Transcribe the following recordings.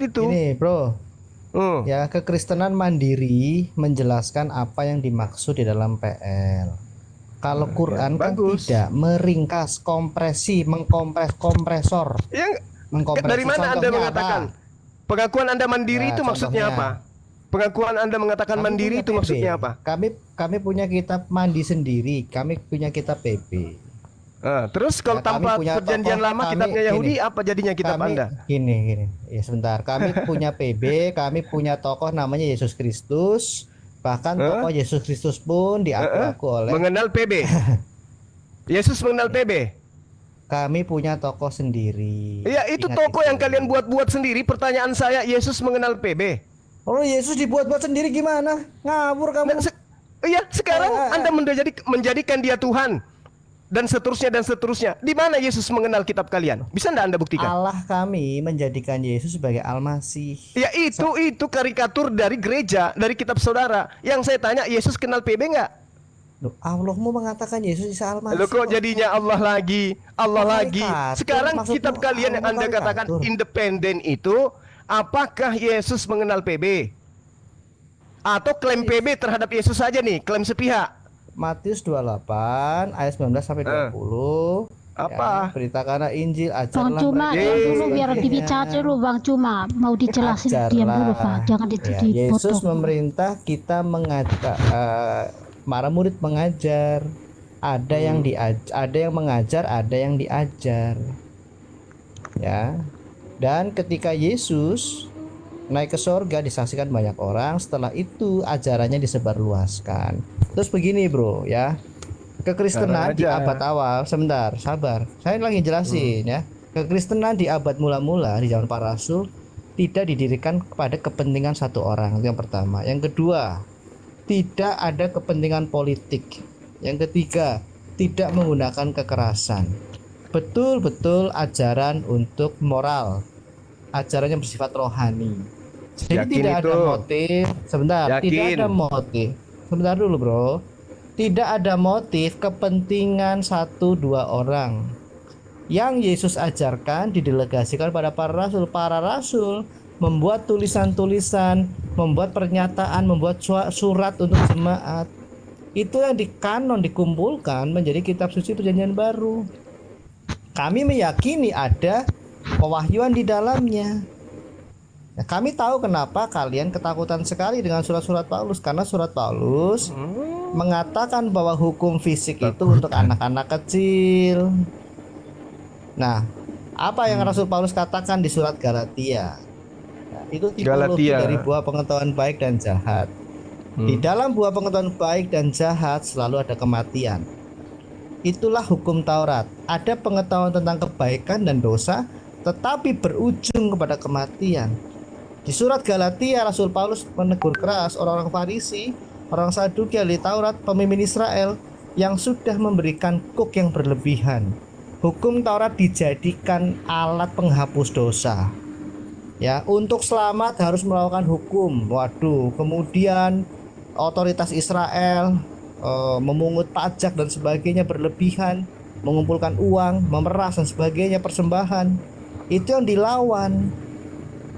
itu. Ini bro, Hmm. ya kekristenan mandiri menjelaskan apa yang dimaksud di dalam PL. Kalau Quran kan Bagus. tidak meringkas, kompresi, mengkompres, kompresor, Yang dari mengkompresi. mana Anda Contohnya mengatakan apa? pengakuan Anda mandiri Ya itu maksudnya contohnya, apa? Pengakuan Anda mengatakan kami mandiri punya itu PB. maksudnya apa? Kami punya kitab mandi sendiri. Kami punya kitab PB. Terus kalau Ya, kami tanpa punya perjanjian tokoh, lama kitabnya Yahudi, apa jadinya kitab kami Anda? gini. Ya sebentar, kami punya PB, kami punya tokoh namanya Yesus Kristus. Bahkan Hah? tokoh Yesus Kristus pun diaku-aku oleh Mengenal PB. Yesus mengenal PB. kami punya tokoh sendiri. Iya, itu Ingat toko itu. yang kalian buat-buat sendiri. Pertanyaan saya, Yesus mengenal PB. Oh, Yesus dibuat-buat sendiri gimana? Ngawur kamu. Nah, iya, sekarang Ah, ah, ah. Anda menjadikan dia Tuhan dan seterusnya dan seterusnya. Di mana Yesus mengenal kitab kalian? Bisa enggak Anda buktikan? Allah kami menjadikan Yesus sebagai Al-Masih. Ya itu karikatur dari gereja, dari kitab saudara. Yang saya tanya, Yesus kenal PB enggak? Loh, Allahmu mengatakan Yesus Isa Al-Masih. Loh kok jadinya Allah lagi, Allah Kok lagi. karikatur? Sekarang Maksudmu kitab kalian yang Allah Anda katakan karikatur? independen itu, apakah Yesus mengenal PB? Atau klaim PB terhadap Yesus saja nih, klaim sepihak? Matius 28 ayat 19 sampai 20. Apa? Ya, beritakanlah Injil, Bang ajarlah Cuma mereka. diam dulu biar sebagainya. dibicara dulu Bang Cuma mau dijelasin diam dulu Pak, jangan Ya, Yesus dipotong. memerintah kita mengajak para murid mengajar. Ada yang ada yang mengajar, ada yang diajar. Ya. Dan ketika Yesus naik ke sorga disaksikan banyak orang, setelah itu ajarannya disebarluaskan. Terus begini bro ya, kekristenan di abad awal, sebentar sabar, saya lagi jelasin ya. Kekristenan di abad mula-mula di zaman para rasul tidak didirikan kepada kepentingan satu orang, itu yang pertama. Yang kedua, tidak ada kepentingan politik. Yang ketiga, tidak menggunakan kekerasan. Betul-betul ajaran untuk moral, ajarannya bersifat rohani. Jadi Yakin tidak itu? ada motif. Sebentar, Yakin? tidak ada motif. Sebentar dulu bro. Tidak ada motif kepentingan satu dua orang. Yang Yesus ajarkan didelegasikan pada para rasul. Para rasul membuat tulisan-tulisan, membuat pernyataan, membuat surat untuk jemaat. Itu yang dikanon dikumpulkan menjadi kitab suci perjanjian baru. Kami meyakini ada pewahyuan di dalamnya. Nah, kami tahu kenapa kalian ketakutan sekali dengan surat-surat Paulus, karena surat Paulus mengatakan bahwa hukum fisik itu untuk anak-anak kecil. Nah, apa yang Rasul Paulus katakan di surat Galatia? Nah, itu tipologi dari buah pengetahuan baik dan jahat. Di dalam buah pengetahuan baik dan jahat selalu ada kematian. Itulah hukum Taurat. Ada pengetahuan tentang kebaikan dan dosa, tetapi berujung kepada kematian. Di surat Galatia, Rasul Paulus menegur keras orang-orang Farisi, orang Saduki, ahli Taurat, pemimpin Israel yang sudah memberikan kuk yang berlebihan. Hukum Taurat dijadikan alat penghapus dosa. Ya, untuk selamat harus melakukan hukum. Waduh, kemudian otoritas Israel memungut pajak dan sebagainya berlebihan, mengumpulkan uang, memeras dan sebagainya, persembahan. Itu yang dilawan.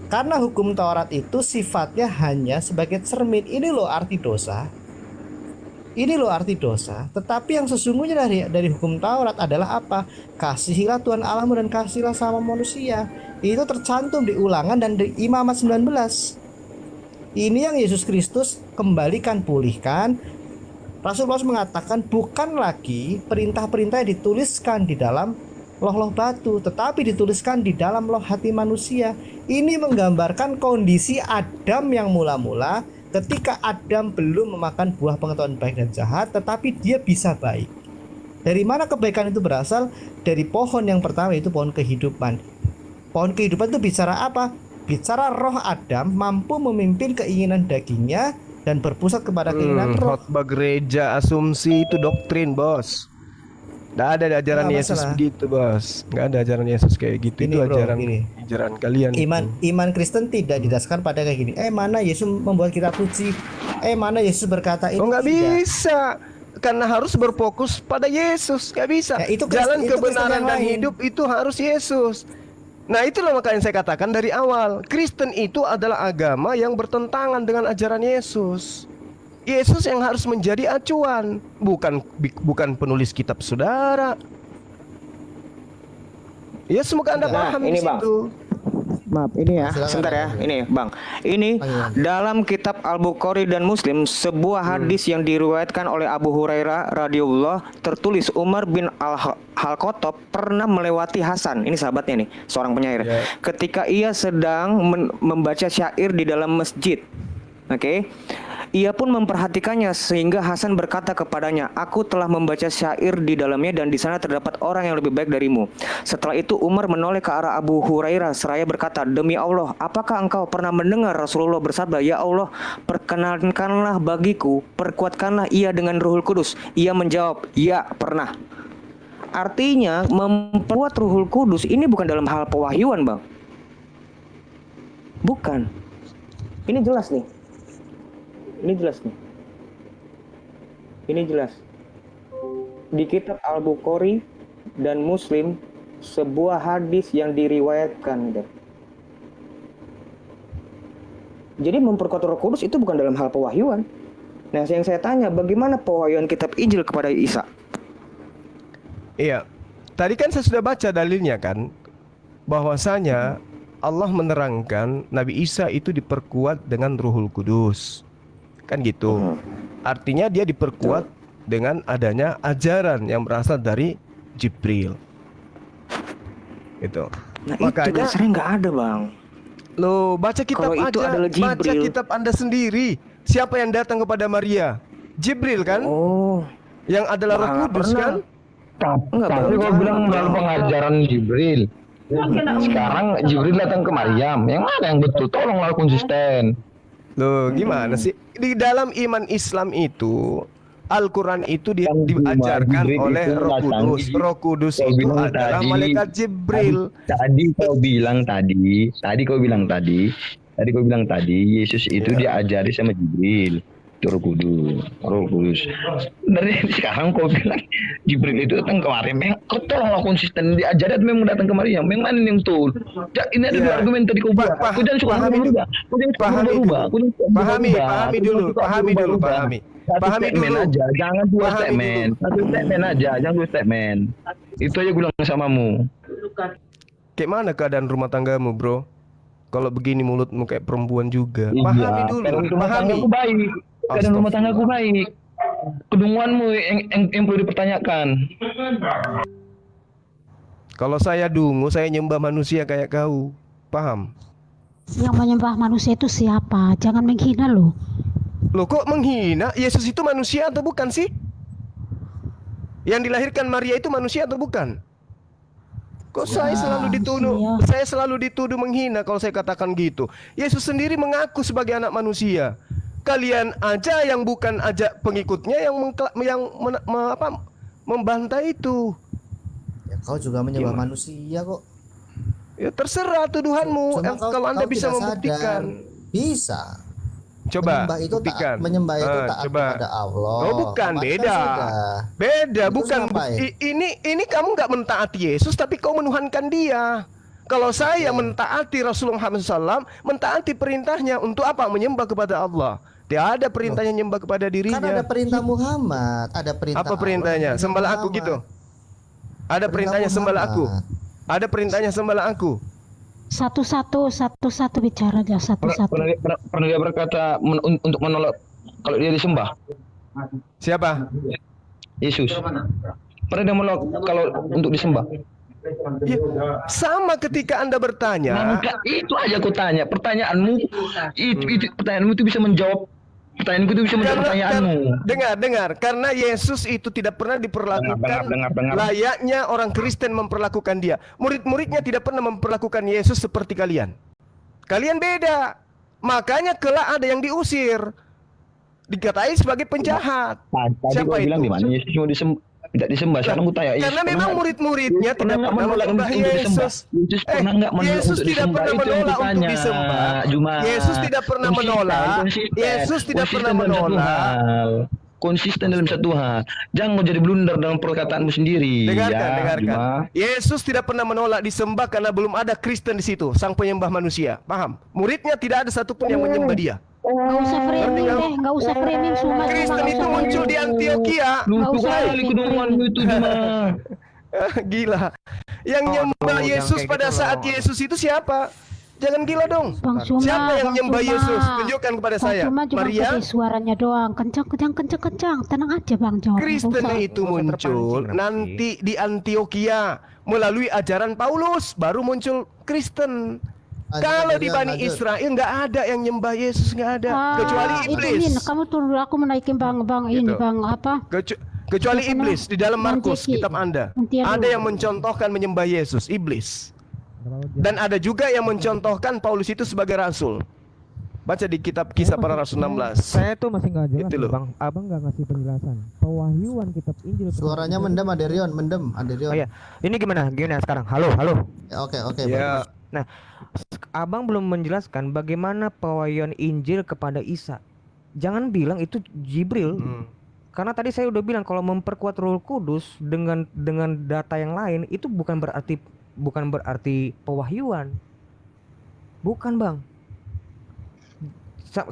Karena hukum Taurat itu sifatnya hanya sebagai cermin. Ini loh arti dosa. Ini loh arti dosa. Tetapi yang sesungguhnya dari hukum Taurat adalah apa? Kasihilah Tuhan Allahmu dan kasihilah sama manusia. Itu tercantum di Ulangan dan di Imamat 19. Ini yang Yesus Kristus kembalikan, pulihkan. Rasul Paulus mengatakan bukan lagi perintah-perintah yang dituliskan di dalam loh-loh batu, tetapi dituliskan di dalam loh hati manusia. Ini menggambarkan kondisi Adam yang mula-mula ketika Adam belum memakan buah pengetahuan baik dan jahat, tetapi dia bisa baik. Dari mana kebaikan itu berasal? Dari pohon yang pertama, itu pohon kehidupan. Pohon kehidupan itu bicara apa? Bicara roh Adam mampu memimpin keinginan dagingnya dan berpusat kepada keinginan roh. Khotbah gereja, asumsi itu doktrin, bos. Nggak ada ajaran Yesus begitu, bos. Nggak ada ajaran Yesus kayak gitu. Ini, itu bro, ajaran kalian. Iman Kristen tidak didasarkan pada kayak gini. Mana Yesus membuat kitab suci? Mana Yesus berkata itu? Oh, nggak bisa. Karena harus berfokus pada Yesus. Nggak bisa. Ya, itu jalan itu kebenaran dan hidup itu harus Yesus. Nah, itulah makanya saya katakan dari awal, Kristen itu adalah agama yang bertentangan dengan ajaran Yesus. Yesus yang harus menjadi acuan, bukan penulis kitab saudara. Ya, semoga Anda Nah, paham ini, di Bang. situ. Maaf, ini ya, Silakan, sebentar ya, Bang. ini Bang. Ini dalam kitab Al-Bukhari dan Muslim, sebuah hadis yang diriwayatkan oleh Abu Hurairah radhiyallahu tertulis Umar bin Al-Khattab pernah melewati Hasan, ini sahabatnya nih, seorang penyair. Ketika ia sedang membaca syair di dalam masjid. Oke. Ia pun memperhatikannya sehingga Hasan berkata kepadanya, "Aku telah membaca syair di dalamnya dan di sana terdapat orang yang lebih baik darimu." Setelah itu Umar menoleh ke arah Abu Hurairah seraya berkata, "Demi Allah, apakah engkau pernah mendengar Rasulullah bersabda, 'Ya Allah, perkenankanlah bagiku, perkuatkanlah ia dengan Ruhul Kudus'?" Ia menjawab, "Ya, pernah." Artinya memperkuat Ruhul Kudus ini bukan dalam hal pewahyuan, Bang. Bukan. Ini jelas nih. Ini jelas nih. Ini jelas. Di kitab Al-Bukhari dan Muslim, sebuah hadis yang diriwayatkan. Jadi memperkuat Roh Kudus itu bukan dalam hal pewahyuan. Nah, yang saya tanya, bagaimana pewahyuan kitab Injil kepada Isa? Iya. Tadi kan saya sudah baca dalilnya kan, bahwasanya Allah menerangkan Nabi Isa itu diperkuat dengan Ruhul Kudus. Kan gitu. Artinya dia diperkuat dengan adanya ajaran yang berasal dari Jibril. Gitu. Nah, itu makanya dasarnya nggak ada, Bang. lo baca kitab Kalau itu aja, adalah baca Jibril. kitab Anda sendiri. Siapa yang datang kepada Maria? Jibril kan? Oh, Yang adalah Roh nggak Kudus pernah. kan? Enggak, Tapi kau bilang dalam pengajaran Jibril. Sekarang Jibril datang ke Maryam. Yang mana yang betul? Tolonglah konsisten. Loh, gimana sih? Di dalam iman Islam itu Al-Quran itu diajarkan Jibril oleh itu Roh datang. Kudus. Roh Kudus Kau itu bilang adalah tadi, malaikat Jibril. Tadi kau bilang tadi Yesus itu diajari sama Jibril. Itu Roh Kudus. Dari sekarang kau bilang Jibril itu datang ke Maryam. Kau tolonglah konsisten, diajari atau memang datang ke Maryam. Yang mana yang betul? Ini ada dua argumen tadi kau bilang. Kau jangan suka berubah. Pahami dulu. Pahami dulu. Aja, jangan dua Pahami statement. Satu statement aja, jangan dua statement. Itu aja gue bilang samamu. Kayak mana keadaan rumah tanggamu, bro? Kalau begini mulutmu kayak perempuan juga. Iya, Pahami dulu. keadaan rumah Pahami. tanggaku baik. Keadaan rumah tanggaku baik. Kedunguanmu yang perlu dipertanyakan. Kalau saya dungu, saya nyembah manusia kayak kau. Paham? Yang menyembah manusia itu siapa? Jangan menghina loh. Loh, kok menghina? Yesus itu manusia atau bukan sih? Yang dilahirkan Maria itu manusia atau bukan? Kok saya selalu dituduh? manusia. Saya selalu dituduh menghina kalau saya katakan gitu. Yesus sendiri mengaku sebagai anak manusia. Kalian aja yang bukan aja pengikutnya yang membantai itu. Ya, kau juga menyembah manusia kok. Ya terserah tuduhanmu. Cuma Kalau Anda kau bisa tidak membuktikan. sadar. Bisa. Coba Menyembah itu buktikan. taat Coba. kepada Allah. Oh, bukan, Maka beda. sudah. Beda, Terus bukan. ngapain? Ini kamu nggak mentaati Yesus, tapi kau menuhankan dia. Kalau saya mentaati Rasulullah Muhammad SAW, mentaati perintahnya untuk apa? Menyembah kepada Allah. Tidak ada perintahnya nyembah kepada Kan ada dirinya. perintah Muhammad, ada perintah Apa Allah, perintahnya? perintah Sembahlah aku Muhammad. gitu. Ada perintahnya sembahlah aku. Ada perintahnya sembahlah aku. Satu-satu bicara aja satu-satu. Pernah dia berkata untuk menolak kalau dia disembah? Siapa? Yesus. Pernah dia menolak kalau untuk disembah? Ya, sama ketika Anda bertanya. Maka itu aja aku tanya. Pertanyaanmu itu bisa menjawab. Pertanyaanku itu bisa menjawab pertanyaanmu. Dengar. Karena Yesus itu tidak pernah diperlakukan Dengar. layaknya orang Kristen memperlakukan dia. Murid-muridnya tidak pernah memperlakukan Yesus seperti kalian. Kalian beda. Makanya kelak ada yang diusir. Dikatai sebagai penjahat. Tadi Siapa kau bilang itu? di mana Yesus mau tidak disembah. Sekarang aku tanya. Karena memang murid-muridnya tidak pernah menyembah Yesus. Yesus. Pernah nggak menolak Yesus untuk tidak disembah? pernah Itu yang menolak untuk kutanya, disembah. Juma. Yesus tidak pernah Konsisten, menolak. konsisten. Yesus tidak Konsisten pernah dalam satu menolak. hal. konsisten dalam satu hal. Jangan jadi blunder dalam perkataanmu sendiri. Dengarkan. Bima. Yesus tidak pernah menolak disembah karena belum ada Kristen di situ, sang penyembah manusia. Paham? Muridnya tidak ada satupun yang menyembah dia. Nggak usah framing deh, nggak usah framing semua. Kristen itu muncul di Antioquia. Lucu usah kali kedunganmu itu, Bima. Gila. Yang nyembah yang Yesus kayak pada gitu saat loh. Yesus itu siapa? Jangan gila dong. Bang Cuma, Siapa yang Bang nyembah Cuma. Yesus? Tunjukkan kepada Bang saya. Cuma cuma Maria. pakai suaranya doang, kencang. Tenang aja Bang, jawab. Kristen itu Nggak usah muncul terpancing, nanti di Antioquia melalui ajaran Paulus, baru muncul Kristen. Kalau di Bani Israel nggak ada yang nyembah Yesus, nggak ada, kecuali Itu iblis. Min, kamu tunggu aku menaikin Bang ini Gitu. Bang apa? Kecuali Itu iblis di dalam Bang Markus Jeki. kitab Anda. Nanti Ada dulu. yang mencontohkan menyembah Yesus, iblis. Dan ada juga yang mencontohkan Paulus itu sebagai rasul. Baca di kitab Kisah Para Rasul 16. Saya tuh masih nggak jelas Itu nih, loh. Bang. Abang nggak ngasih penjelasan. Pewahyuan kitab Injil. Suaranya mendem Aderion, mendem Aderion. Oh iya, ini gimana sekarang? Halo. Ya, oke, Ya, bagus. Nah, Abang belum menjelaskan bagaimana pewahyuan Injil kepada Isa. Jangan bilang itu Jibril. Karena tadi saya udah bilang kalau memperkuat Roh Kudus dengan data yang lain itu bukan berarti pewahyuan. Bukan, Bang.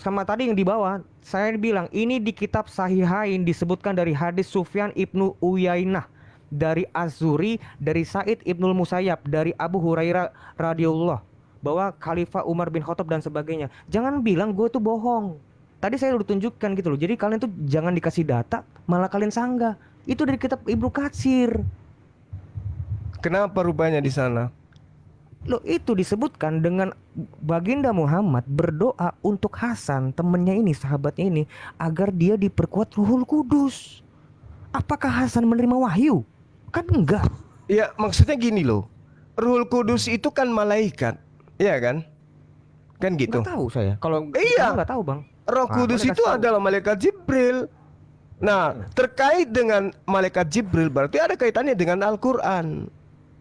Sama tadi yang di bawah saya bilang ini di kitab Sahihain disebutkan dari hadis Sufyan ibnu Uyainah, dari Az-Zuri, dari Said ibnul Musayyab, dari Abu Hurairah radhiyallahu bahwa Khalifah Umar bin Khattab dan sebagainya. Jangan bilang gue tuh bohong. Tadi saya udah tunjukkan gitu loh. Jadi kalian tuh jangan dikasih data, malah kalian sanggah. Itu dari kitab Ibnu Katsir. kenapa rupanya di sana? Loh, itu disebutkan dengan Baginda Muhammad berdoa untuk Hasan, temennya ini, sahabatnya ini, agar dia diperkuat Ruhul Kudus. Apakah Hasan menerima wahyu? Kan enggak. Ya, maksudnya gini loh. Ruhul Kudus itu kan malaikat, iya kan? Kan gitu. Nggak tahu saya. Kalau Iya. nggak tahu, Bang. Roh Nah, Kudus boleh itu kasih tahu. adalah malaikat Jibril. Nah, terkait dengan malaikat Jibril berarti ada kaitannya dengan Al-Qur'an.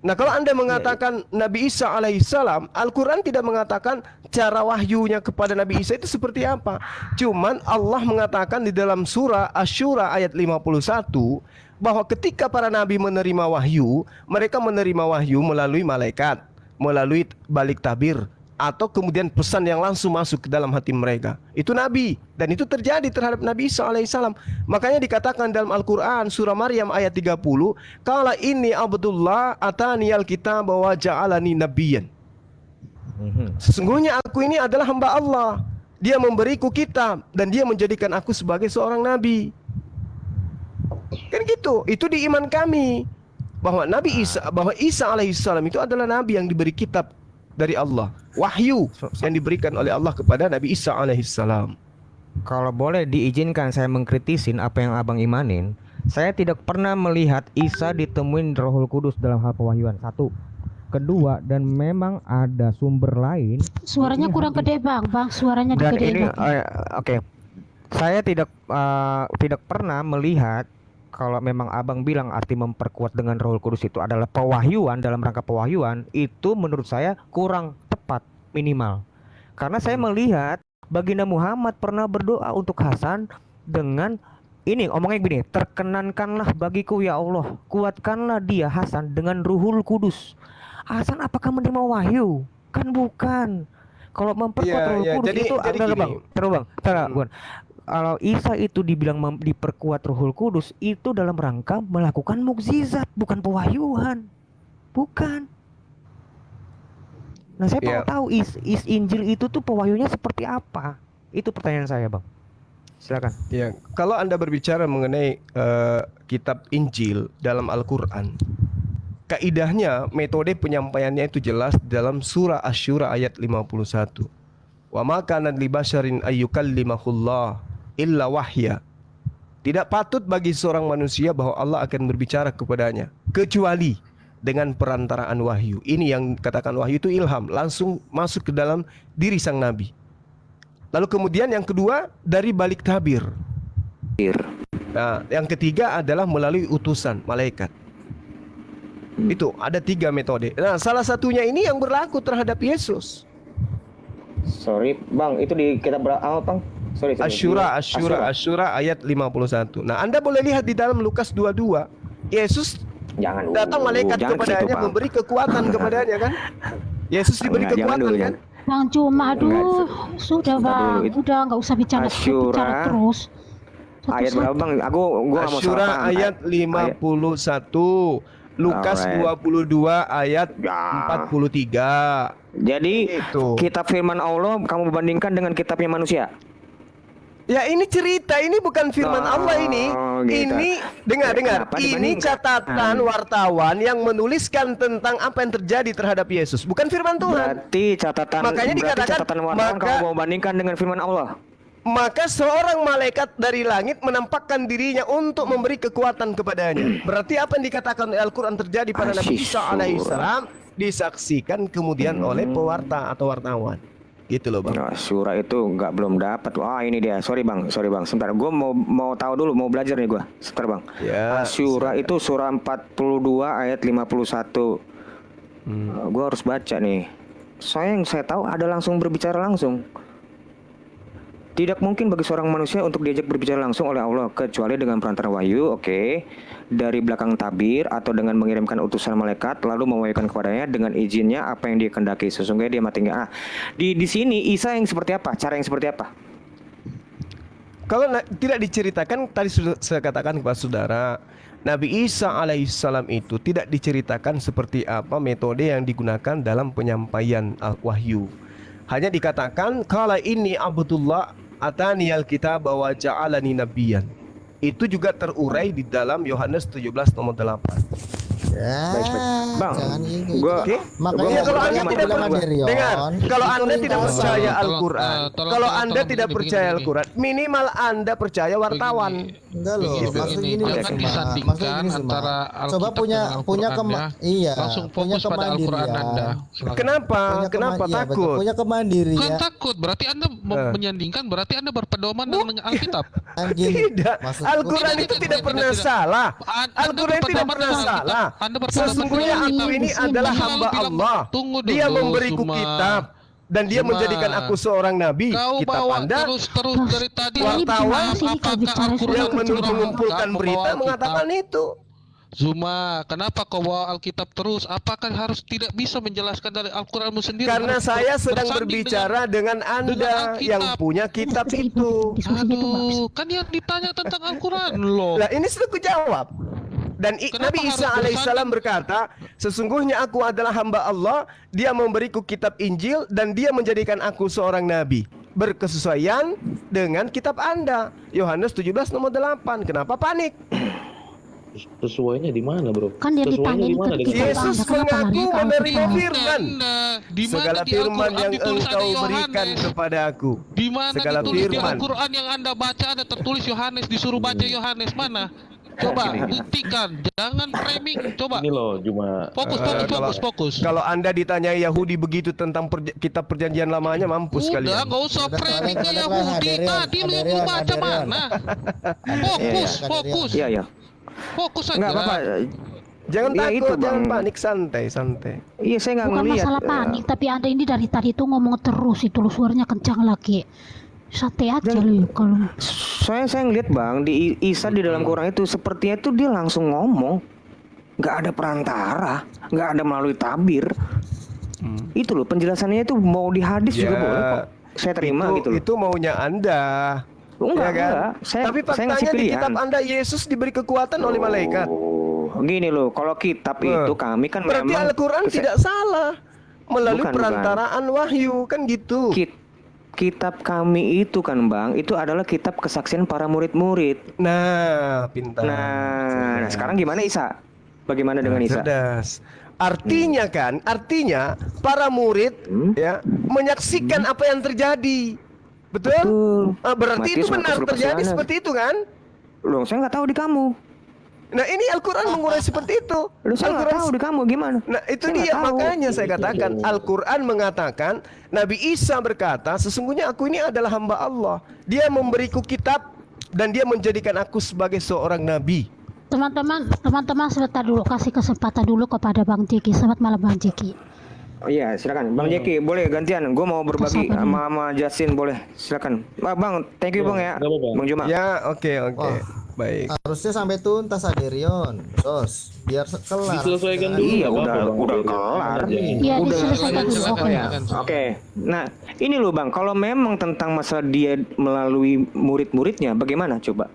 Nah, kalau Anda mengatakan Nabi Isa alaihissalam, Al-Quran tidak mengatakan cara wahyunya kepada Nabi Isa itu seperti apa. Cuman Allah mengatakan di dalam surah Asy-Syura ayat 51 bahwa ketika para nabi menerima wahyu, mereka menerima wahyu melalui malaikat, melalui balik tabir, atau kemudian pesan yang langsung masuk ke dalam hati mereka. Itu nabi, dan itu terjadi terhadap Nabi Isa alaihissalam. Makanya dikatakan dalam Al-Quran surah Maryam ayat 30, "Qala inni Abdullah ataniyal kitab wa ja'alani nabiyyan." Sesungguhnya aku ini adalah hamba Allah. Dia memberiku kitab dan dia menjadikan aku sebagai seorang nabi. Kan gitu. Itu di iman kami bahwa Nabi Isa, bahwa Isa alaihissalam itu adalah nabi yang diberi kitab dari Allah, wahyu yang diberikan oleh Allah kepada Nabi Isa alaihissalam. Kalau boleh diizinkan saya mengkritisin apa yang Abang imanin. Saya tidak pernah melihat Isa ditemuin Rohul Kudus dalam hal pewahyuan. Satu. Kedua, dan memang ada sumber lain. Suaranya kurang gede Bang, suaranya Dan digedein ini lagi. oke. Saya tidak pernah melihat kalau memang Abang bilang arti memperkuat dengan Rohul Kudus itu adalah pewahyuan, dalam rangka pewahyuan, itu menurut saya kurang tepat minimal. Karena saya melihat Baginda Muhammad pernah berdoa untuk Hasan dengan ini, omongnya begini, terkenankanlah bagiku ya Allah, kuatkanlah dia Hasan dengan Ruhul Kudus. Hasan apakah menerima wahyu? Kan bukan. Kalau memperkuat Ruhul Kudus jadi itu adalah gini. Bang. Terus Bang, bukan. Kalau Isa itu dibilang diperkuat Ruhul Kudus itu dalam rangka melakukan mukjizat, bukan pewahyuan. Bukan. Nah, saya mau tahu is Injil itu tuh pewahyunya seperti apa? Itu pertanyaan saya, Bang. Silakan. Ya, kalau Anda berbicara mengenai kitab Injil dalam Al-Qur'an, kaidahnya, metode penyampaiannya itu jelas dalam surah Asy-Syura ayat 51. Wa ma kana li basyarin ayyukallimahullah illa wahya. Tidak patut bagi seorang manusia bahwa Allah akan berbicara kepadanya kecuali dengan perantaraan wahyu. Ini yang katakan wahyu itu ilham, langsung masuk ke dalam diri sang nabi. Lalu kemudian yang kedua dari balik tabir. Nah, yang ketiga adalah melalui utusan malaikat. Itu ada 3 metode. Nah, salah satunya ini yang berlaku terhadap Yesus. Sorry, Bang, itu di kitab apa, Bang? Sorry. Asyura ayat 51. Nah, Anda boleh lihat di dalam Lukas 22. Yesus Jangan dulu. datang malaikat Jangan kepadanya gitu, Bang. memberi kekuatan kepadanya kan? Yesus diberi Jangan kekuatan dulu, kan? jangan. Bang Cuma, aduh, sudah bang, dulu, itu- udah nggak usah bicara Asyura, terus. Ayat berapa Bang? Gua nggak mau salah Asyura paham. ayat 51. Lukas Alright. 22 ayat Ya. 43. Jadi Itu. kitab firman Allah kamu bandingkan dengan kitabnya manusia. Ya ini cerita, ini bukan firman Oh, Allah ini. gitu. Ini dengar. Kenapa Ini dibandingkan? catatan wartawan yang menuliskan tentang apa yang terjadi terhadap Yesus, bukan firman Tuhan. Berarti catatan Makanya dikatakan, catatan wartawan maka- kamu mau bandingkan dengan firman Allah. Maka seorang malaikat dari langit menampakkan dirinya untuk memberi kekuatan kepadanya. Berarti apa yang dikatakan oleh Al-Quran terjadi pada Nabi Isa alaihissalam disaksikan kemudian oleh pewarta atau wartawan. Gitu loh Bang. Nah, surah itu belum dapat. Wah, ini dia. Sorry bang. Sebentar. Gue mau tahu dulu, mau belajar nih gue. Sebentar bang. Ya, Surah itu surah 42 ayat 51. Gue harus baca nih. Soalnya yang saya tahu ada langsung berbicara langsung. Tidak mungkin bagi seorang manusia untuk diajak berbicara langsung oleh Allah kecuali dengan perantara wahyu, oke, dari belakang tabir atau dengan mengirimkan utusan malaikat lalu mewahyukan kepadanya dengan izinnya apa yang dia kehendaki. Sesungguhnya dia mati enggak. Di sini Isa yang seperti apa? Cara yang seperti apa? Kalau tidak diceritakan, tadi sudah saya katakan kepada saudara, Nabi Isa alaihissalam itu tidak diceritakan seperti apa metode yang digunakan dalam penyampaian wahyu. Hanya dikatakan kala ini Abdullah atani alkitab wa ja'alani nabiyan. Itu juga terurai di dalam Yohanes 17 nomor 8. Ya, Bang, jangan gitu. gua- Makanya Ya, kalau Anda makanya tidak bilang sama Derion, dengar, kalau itu Anda tidak ringkasan. percaya Tolong, Al-Quran, tolong, kalau tolong, Anda tolong, tidak begini, percaya begini. Al-Quran, minimal Anda percaya wartawan. Enggak loh, Begini, maksud begini, gini loh, jangan Suma. disandingkan Maksud gini, Suma. antara Coba Alkitab punya dengan punya Al-Quran ya. iya, Langsung punya fokus pada Al-Quran Anda. kemandirian. Silakan. Kenapa? Punya Kenapa iya, betul. takut? Punya kemandirian. Bukan takut, berarti Anda menyandingkan, berarti Anda berpedoman dengan Alkitab. Anjing. Tidak, Maksudku- Al-Quran itu tidak pernah salah. Anda Al-Quran itu tidak berpedoman pernah dengan Alkitab. salah. Anda berpedoman Sesungguhnya dengan aku Alkitab. ini adalah Jangan hamba bilang, Allah. tunggu Dia dulu, memberiku Suma. kitab dan dia Suma. menjadikan aku seorang nabi. Kau Kitab bawa Anda terus dari tadi wartawan sih kalau apakah bicara Al-Quran yang Al-Quran mengumpulkan membawa berita Alkitab? mengatakan itu. Zuma, kenapa kau bawa Alkitab terus? Apakah harus tidak bisa menjelaskan dari Al-Quranmu sendiri? Karena Harus saya sedang bersanding berbicara dengan Anda Alkitab. yang punya kitab itu. Diskusinya itu nggak bisa. Aduh, kan yang ditanya tentang Al-Quran loh. Lah ini sudah kujawab. Dan Kenapa Nabi Isa harus alaihissalam bersanding? berkata, sesungguhnya aku adalah hamba Allah, dia memberiku kitab Injil dan dia menjadikan aku seorang nabi. Berkesesuaian dengan kitab Anda. Yohanes 17 nomor 8. Kenapa panik? Sesuainya di mana, Bro? Kan dia Sesuainya ditanyain di mana ke dengan kita, Yesus Bang, kenapa mengaku lari ke menerima Al-Quran? firman. Di mana Segala di firman Al-Quran yang ditulis ada engkau berikan Yohanes? kepada aku. Di mana segala ditulis di firman. Al-Quran yang Anda baca ada tertulis Yohanes, disuruh baca Yohanes mana? Coba buktikan, jangan framing, coba. ini loh, cuma Fokus. Kalau Anda ditanya Yahudi begitu tentang kitab perjanjian lamanya, mampus Udah, kalian. nggak usah Udah, framing ke udah, Yahudi. Aderian, Tadi lu Aderian, baca Aderian. mana? Iya, Fokus. Iya. Fokus aja. Enggak apa-apa. Jangan Iya, takut, itu, jangan Bang. panik, santai. Iya, saya nggak Bukan ngelihat. masalah panik, tapi Anda ini dari tadi tuh ngomong terus, itu lu suaranya kencang lagi. Santai aja lu kalau Saya ngelihat Bang di Isa di dalam Quran itu sepertinya itu dia langsung ngomong, nggak ada perantara, nggak ada melalui tabir. Itu loh penjelasannya itu mau di hadis juga boleh kok. Saya terima gitu loh. Itu maunya Anda. Enggak, Ya kan? enggak. Tapi saya ngasih faktanya di pilihan. kitab Anda Yesus diberi kekuatan oleh malaikat. Oh, gini loh, kalau kitab itu kami kan Berarti memang Al-Quran tidak salah melalui Bukan, perantaraan wahyu, kan gitu. kitab kami itu kan Bang, itu adalah kitab kesaksian para murid-murid. Nah, pintar. Nah, sekarang gimana Isa? Bagaimana dengan Isa? Cerdas. Artinya para murid ya menyaksikan apa yang terjadi. Betul? Berarti Matius itu benar Markus, Lukas, terjadi Yohanes. seperti itu kan? Loh, saya nggak tahu di kamu. Nah, ini Al-Quran mengurai seperti itu. Loh, saya nggak tahu di kamu gimana? Nah, itu Saya nggak dia tahu. makanya saya katakan Al-Quran mengatakan Nabi Isa berkata, sesungguhnya aku ini adalah hamba Allah. Dia memberiku kitab dan dia menjadikan aku sebagai seorang nabi. teman-teman sebentar dulu, kasih kesempatan dulu kepada Bang Jiki. Selamat malam Bang Jiki. Oh iya, silakan. Bang Jeki, boleh gantian. Gue mau berbagi Apa-apa nih? sama Jasin, boleh. Silakan. Bang, thank you Bang ya. Nggak apa-apa. Bang Juma. Ya, oke. Wah. Baik. Harusnya sampai tuntas Aderion, Sos, biar kelar. Diselesaikan dulu. Iya, nggak udah apa-apa, Bang. kelar. Aja. Iya, Udah. diselesaikan dulu. Silakan, Oke. silakan. Oke. Nah, ini loh Bang, kalau memang tentang masalah dia melalui murid-muridnya, bagaimana coba?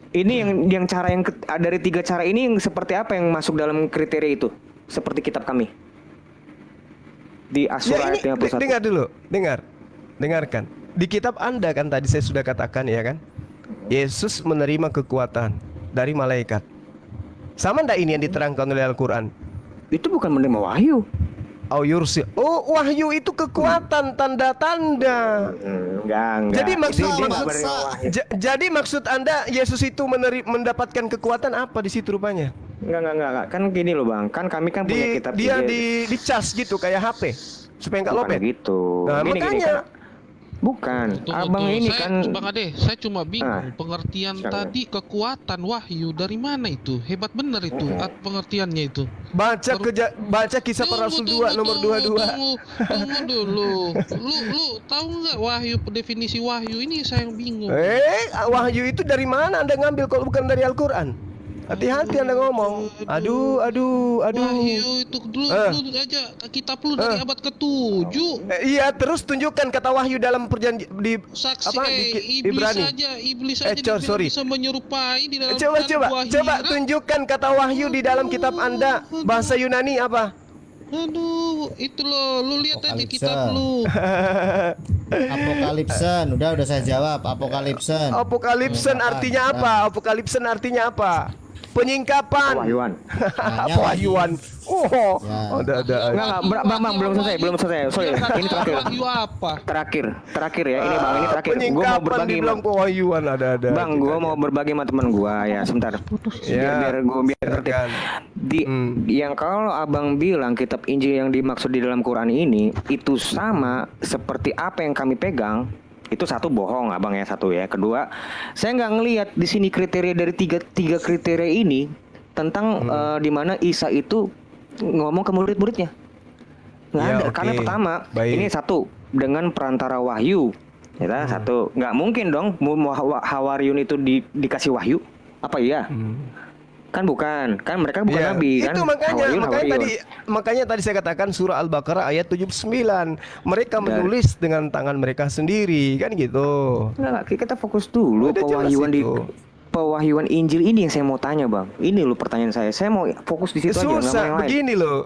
Ini yang cara yang dari 3 cara ini yang seperti apa yang masuk dalam kriteria itu? Seperti kitab kami. Di Asura Ya ini ayat 51. dengar dulu, dengarkan. Di kitab Anda kan tadi saya sudah katakan ya kan, Yesus menerima kekuatan dari malaikat. Sama ndak ini yang diterangkan oleh Al-Quran? Itu bukan menerima wahyu. Wahyu itu kekuatan, tanda-tanda. Enggak. Jadi maksud Itu dia nggak menerima wahyu. jadi maksud Anda Yesus itu mendapatkan kekuatan apa di situ rupanya? Enggak. Kan gini loh Bang, kan kami kan punya kitab Dia juga. dicas gitu kayak HP supaya nggak Bukan lobet. gitu. Nah, Gini, makanya. kan, bukan. Tunggu, Abang tunggu. ini Saya- kan Bang Ade, saya cuma bingung Ah, pengertian silakan. tadi kekuatan wahyu dari mana itu? Hebat bener itu pengertiannya itu. Baca kisah para Rasul 2 nomor 22. Tunggu dulu. Lu tahu nggak wahyu, definisi wahyu ini saya yang bingung. Wahyu itu dari mana Anda ngambil kalau bukan dari Al-Quran? Hati-hati Anda ngomong. Aduh. Wahyu itu dulu aja kitab lu dari abad ke-7. Iya, terus tunjukkan kata wahyu dalam perjanjian di Saksi apa di iblis Ibrani. iblis aja dibilang sorry. bisa menyerupai di dalam Coba tunjukkan kata wahyu di dalam kitab Anda bahasa Yunani apa? Aduh, itu loh, lu lihat aja Apokalipsa. kitab lu. Apokalipsen, udah saya jawab. Apokalipsen. Apokalipsen artinya apa? Apokalipsen artinya apa? Penyingkapan. wahyuan. Wahyuan. Oh, Ya. ada. Enggak, Bang, belum selesai. Sorry, ini terakhir. Wahyu apa? Terakhir ya. Ini Bang, ini terakhir. Gua mau Penyingkapan berbagi dibilang pewahyuan ada. Bang, gua mau berbagi sama teman gua ya, sebentar. Ya. Biar tertib. Silakan. Yang kalau Abang bilang kitab Injil yang dimaksud di dalam Quran ini itu sama seperti apa yang kami pegang, itu satu bohong Abang ya, satu ya. Kedua, saya nggak ngelihat di sini kriteria dari tiga kriteria ini tentang di mana Isa itu ngomong ke murid-muridnya. Nggak Ya, ada. oke. Karena pertama, Baik. ini satu dengan perantara wahyu. Ya, satu. Nggak mungkin dong Hawariun itu dikasih wahyu. Apa iya? Kan bukan. Kan mereka bukan Ya, nabi kan. itu Hawariun. makanya tadi saya katakan surah Al-Baqarah ayat 79. Mereka menulis dengan tangan mereka sendiri, kan gitu. Enggak, kita fokus dulu Udah jelas itu. pewahyuan Injil ini yang saya mau tanya Bang. Ini loh pertanyaan saya. Saya mau fokus di situ aja, nggak mau Susah, yang lain.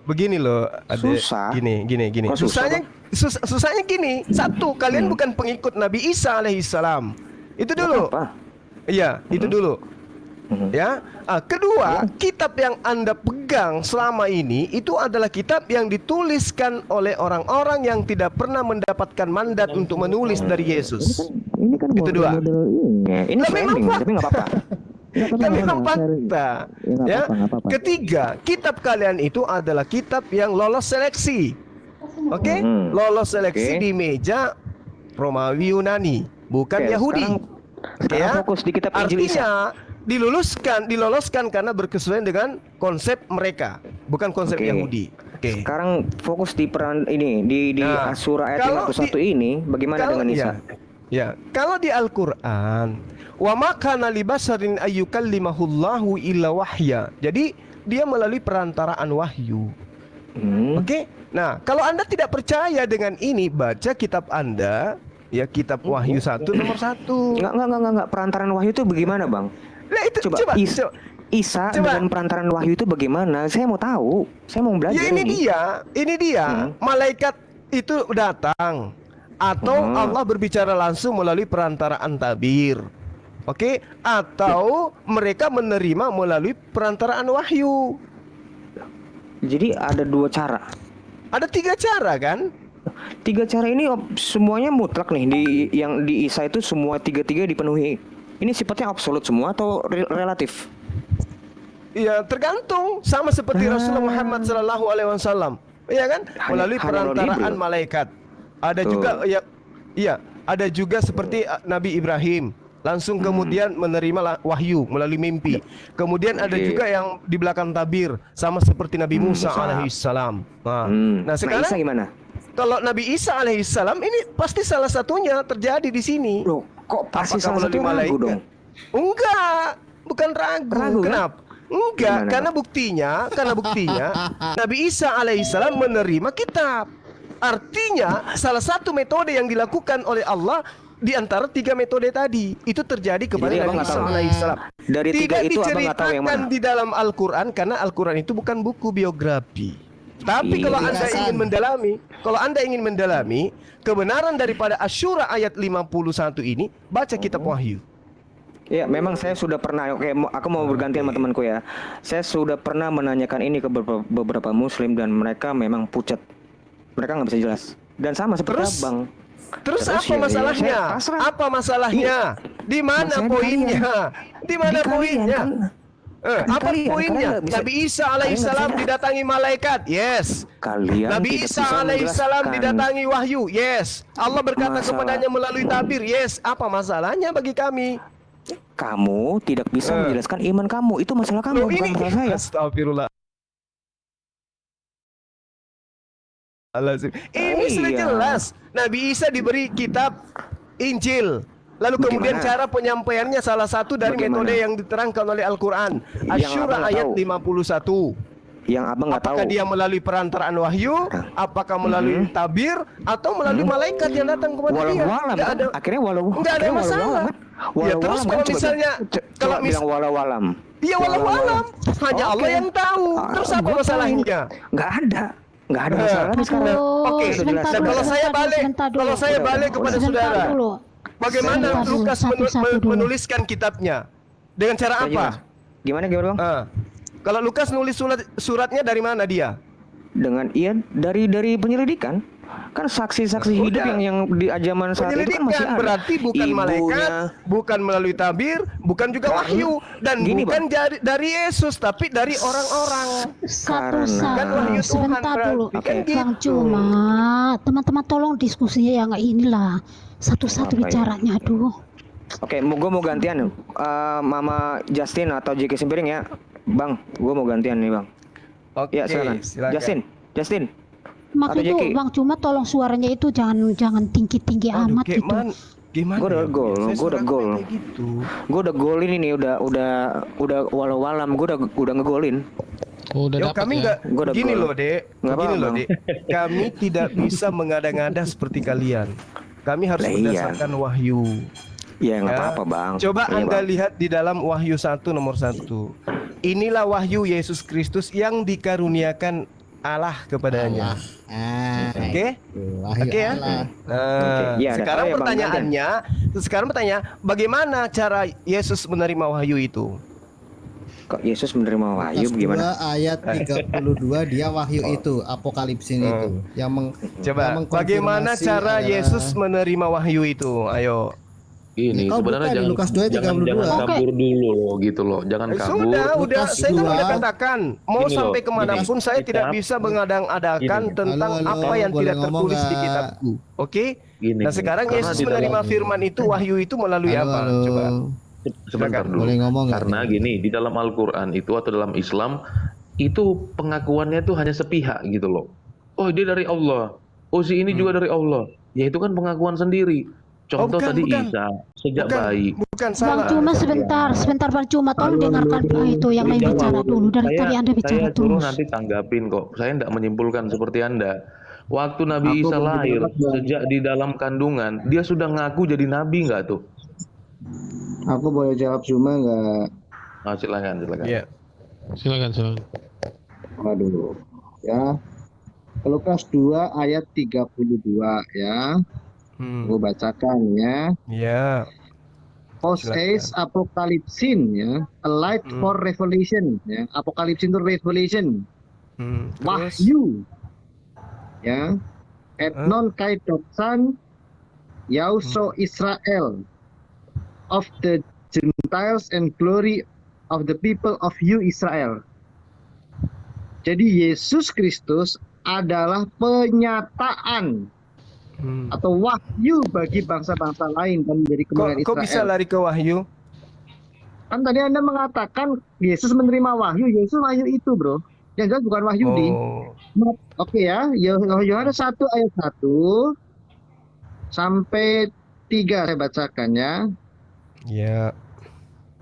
begini loh. Adek. Susah? Gini. Kok susah, Susahnya gini. Satu, kalian bukan pengikut Nabi Isa alaihissalam. Itu dulu. Apa? Iya, itu dulu. Ya. Kedua, kitab yang Anda pegang selama ini itu adalah kitab yang dituliskan oleh orang-orang yang tidak pernah mendapatkan mandat untuk menulis dari Yesus. Ini kan Itu dua. ini Lah, framing, memang tapi nggak apa-apa. Kan memang fakta. Ya. Ketiga, kitab kalian itu adalah kitab yang lolos seleksi. Oke? Lolos seleksi Oke. di meja Romawi Yunani, bukan Oke, Yahudi. sekarang fokus di kitab Injil Isa. Artinya diloloskan karena berkesesuaian dengan konsep mereka, bukan konsep Oke. Yahudi. Oke. Sekarang fokus di peran ini di Nah, Asura ayat kalau 51 ini bagaimana dengan Isa? Ya, kalau di Al-Qur'an, wa ma kana li basarin ayyukallimahullahu illa wahya. Jadi dia melalui perantaraan wahyu. Oke. Nah, kalau Anda tidak percaya dengan ini, baca kitab Anda, ya kitab Wahyu 1 nomor 1. Enggak. Perantaran wahyu itu bagaimana, Bang? Lah itu Coba, Isa Coba. dengan perantaran wahyu itu bagaimana? Saya mau tahu. Saya mau belajar Ya ini dia. Malaikat itu datang atau Allah berbicara langsung melalui perantaraan tabir. Oke, atau mereka menerima melalui perantaraan wahyu. Jadi ada 2 cara. Ada 3 cara kan? 3 cara ini semuanya mutlak nih yang di Isa itu semua tiga dipenuhi. Ini sifatnya absolut semua atau relatif? Ya tergantung, sama seperti Rasulullah Muhammad SAW, ya kan? Melalui hanya perantaraan audible. malaikat. Ada Betul. juga iya, ada juga seperti Nabi Ibrahim, langsung kemudian menerima wahyu melalui mimpi. Kemudian ada Oke. juga yang di belakang tabir, sama seperti Nabi Musa alaihissalam. Nah, sekarang Isa gimana? kalau Nabi Isa alaihissalam ini pasti salah satunya terjadi di sini. Loh, kok pasti Apakah salah satu melalui ragu malaikat? dong? Enggak, bukan ragu. Ragu, kan? Kenapa? Enggak, Gimana, karena buktinya Nabi Isa alaihissalam menerima kitab. Artinya salah satu metode yang dilakukan oleh Allah di antara 3 metode tadi itu terjadi kepada Jadi abang Nabi nggak Isa tahu. alaihissalam. Dari 3 Tidak itu abang nggak tahu yang diceritakan mana. di dalam Al-Quran karena Al-Quran itu bukan buku biografi. Tapi Iya. kalau Anda Penjelasan. ingin mendalami kebenaran daripada Asyura ayat 51 ini, baca kitab Wahyu. Ya, memang saya sudah pernah. Oke, aku mau bergantian sama temanku ya. Saya sudah pernah menanyakan ini ke beberapa Muslim dan mereka memang pucat. Mereka nggak bisa jelas. Dan sama seperti Terus? abang. Terus Terus apa ya, masalahnya? saya pasrah. Apa masalahnya? Di mana Masalahnya poinnya? Di mana Di kalian, poinnya? kan? Di Apa kalian, poinnya? kalian nggak bisa- Nabi Isa kalian alaihissalam nggak bisa- didatangi malaikat. Yes. Kalian Nabi tidak Isa bisa alaihissalam menjelaskan. didatangi wahyu. Yes. Allah berkata Masalah- kepadanya melalui tabir. Yes. Apa masalahnya bagi kami? Kamu tidak bisa menjelaskan iman kamu. Itu masalah kamu, Loh, bukan ini masalah saya. Astagfirullah. Ini sudah Iya. jelas. Nabi Isa diberi kitab Injil. Lalu kemudian Bagaimana? cara penyampaiannya salah satu dari Bagaimana? metode yang diterangkan oleh Al-Quran. Yang Asyura abang ayat tahu. 51. Yang abang nggak tahu. Apakah dia melalui perantaraan wahyu, apakah melalui tabir, atau melalui malaikat yang datang kepada dia? Walau-walam Nggak kan? ada, Akhirnya walau nggak ada akhirnya masalah. walau-walam, kan? Ya Walau-walam, terus kan? kalau Coba misalnya, coba bilang walau-walam. dia walau-walam, hanya Oke. Allah yang tahu. Terus apa Gua masalahnya? Nggak ada masalah nih sekarang. Aduh, Oke, sebentar dan dulu, kalau saya sebentar balik, dulu. kalau saya balik kepada Sebentar saudara, dulu. bagaimana Sebentar dulu, Lukas satu-satu dulu. menuliskan kitabnya? Dengan cara Saya apa? jelas. Gimana bang? Kalau Lukas nulis suratnya dari mana dia? Dengan dari penyelidikan. Kan saksi-saksi hidup Udah. yang di zaman saat itu kan masih Penyelidikan ada. berarti bukan Ibunya. malaikat, bukan melalui tabir, bukan juga wahyu, dan Gini, bukan dari Yesus, tapi dari orang-orang. Satu-satu. Kan wahyu Tuhan Sebentar dulu. berarti, kan Oke. Bang gitu. Cuma, teman-teman tolong diskusinya yang inilah. Satu-satu Apa ya? bicaranya, aduh. Oke, gue mau gantian. Mama Justin atau JK Sempiring ya. Bang, gue mau gantian nih bang. Oke, Ya silakan. Justin. Maksud Atau itu Jeki? Bang Cuma tolong suaranya itu jangan tinggi-tinggi Aduh, amat gitu. Gimana? Gua udah ya? gol, Saya gua udah suratnya gol. kayak gitu. Gue udah golin ini, udah walau-walam. Gue udah ngegolin. Udah Yo, dapat kami ya. nggak Gua udah begini gol. loh, Dek. Nggak Begini apa-apa, loh, Bang. Dek. Kami tidak bisa mengada-ngada seperti kalian. Kami harus Lah, iya. berdasarkan wahyu. Ya nggak Ya. apa-apa bang. Coba Iya, Anda Bang. lihat di dalam Wahyu 1 nomor 1. Inilah wahyu Yesus Kristus yang dikaruniakan Allah kepadanya. Oke? Oke ya? Allah. Nah, Oke. Ya, sekarang udah tahu ya, Bang. pertanyaannya, bagaimana cara Yesus menerima wahyu itu? Kok Yesus menerima wahyu Lukas gimana? 2 ayat 32 dia wahyu itu, apokalipsin itu yang Coba, yang bagaimana mengkonfirmasi cara adalah- Yesus menerima wahyu itu? Ayo. Ini Oh, sebenarnya bukan, jangan Lukas 2 jangan 32. kabur dulu loh gitu loh. Jangan kabur. Sudah, Lukas saya kan 2. udah katakan, mau Gini sampai loh, kemanapun gini. saya tidak Kitab. bisa mengadang-adakan Gini. tentang Halo, apa yang boleh tidak ngomong tertulis di nggak? kitabku. Oke? Gini, Nah sekarang karena Yesus di dalam- menerima firman itu, wahyu itu melalui Halo, apa? halo. Coba. Sebentar dulu. Boleh ngomong nggak Karena nih? gini, di dalam Al-Quran itu atau dalam Islam itu pengakuannya tuh hanya sepihak gitu loh. Oh dia dari Allah. Oh si ini juga dari Allah. Ya itu kan pengakuan sendiri. Contoh bukan, tadi bukan. Isa sejak Bukan, bayi. bukan Bang salah. Cuma sebentar Bang Cuma tolong dengarkan itu yang lain Jangan bicara dulu. dulu. Dari tadi Anda bicara saya suruh terus. nanti tanggapin kok. Saya tidak menyimpulkan seperti Anda. Waktu Nabi Aku Isa belum lahir, jawab, Bang. sejak di dalam kandungan, dia sudah ngaku jadi nabi nggak tuh? Aku boleh jawab cuma nggak? Ah, silakan. Iya. Silakan. Waduh, ya. Lukas 2 ayat 32 ya. Gue bacakan ya. Ya. Post apokalipsin ya, a light for revelation ya. Apokalipsin itu revelation, Terus? wahyu ya. Etnon kaidotsan yauso Israel of the Gentiles and glory of the people of you Israel. Jadi Yesus Kristus adalah penyataan atau wahyu bagi bangsa-bangsa lain dan menjadi kemuliaan Kok bisa Israel. lari ke wahyu? Kan tadi Anda mengatakan Yesus menerima wahyu. Yesus wahyu itu, bro. Yang jelas bukan Wahyudi. Oh, Oke ya, Yohanes 1 ayat 1 sampai 3 saya bacakan ya. ya.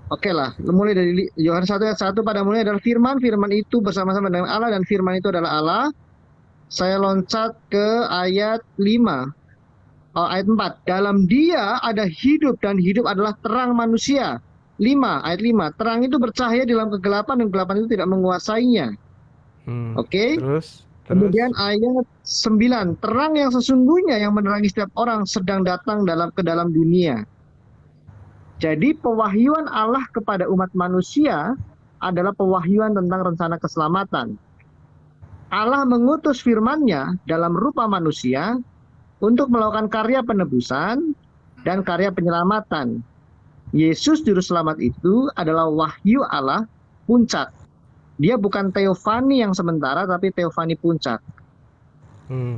Oke lah, mulai dari Yohanes 1 ayat 1, pada mulanya adalah firman, firman itu bersama-sama dengan Allah dan firman itu adalah Allah. Saya loncat ke ayat 5. Ayat 4. Dalam dia ada hidup dan hidup adalah terang manusia. 5, ayat 5. Terang itu bercahaya di dalam kegelapan dan kegelapan itu tidak menguasainya. Oke. Terus? Kemudian ayat 9. Terang yang sesungguhnya yang menerangi setiap orang sedang datang ke dalam dunia. Jadi pewahyuan Allah kepada umat manusia adalah pewahyuan tentang rencana keselamatan. Allah mengutus firman-Nya dalam rupa manusia untuk melakukan karya penebusan dan karya penyelamatan. Yesus juru selamat itu adalah wahyu Allah puncak. Dia bukan teofani yang sementara, tapi teofani puncak.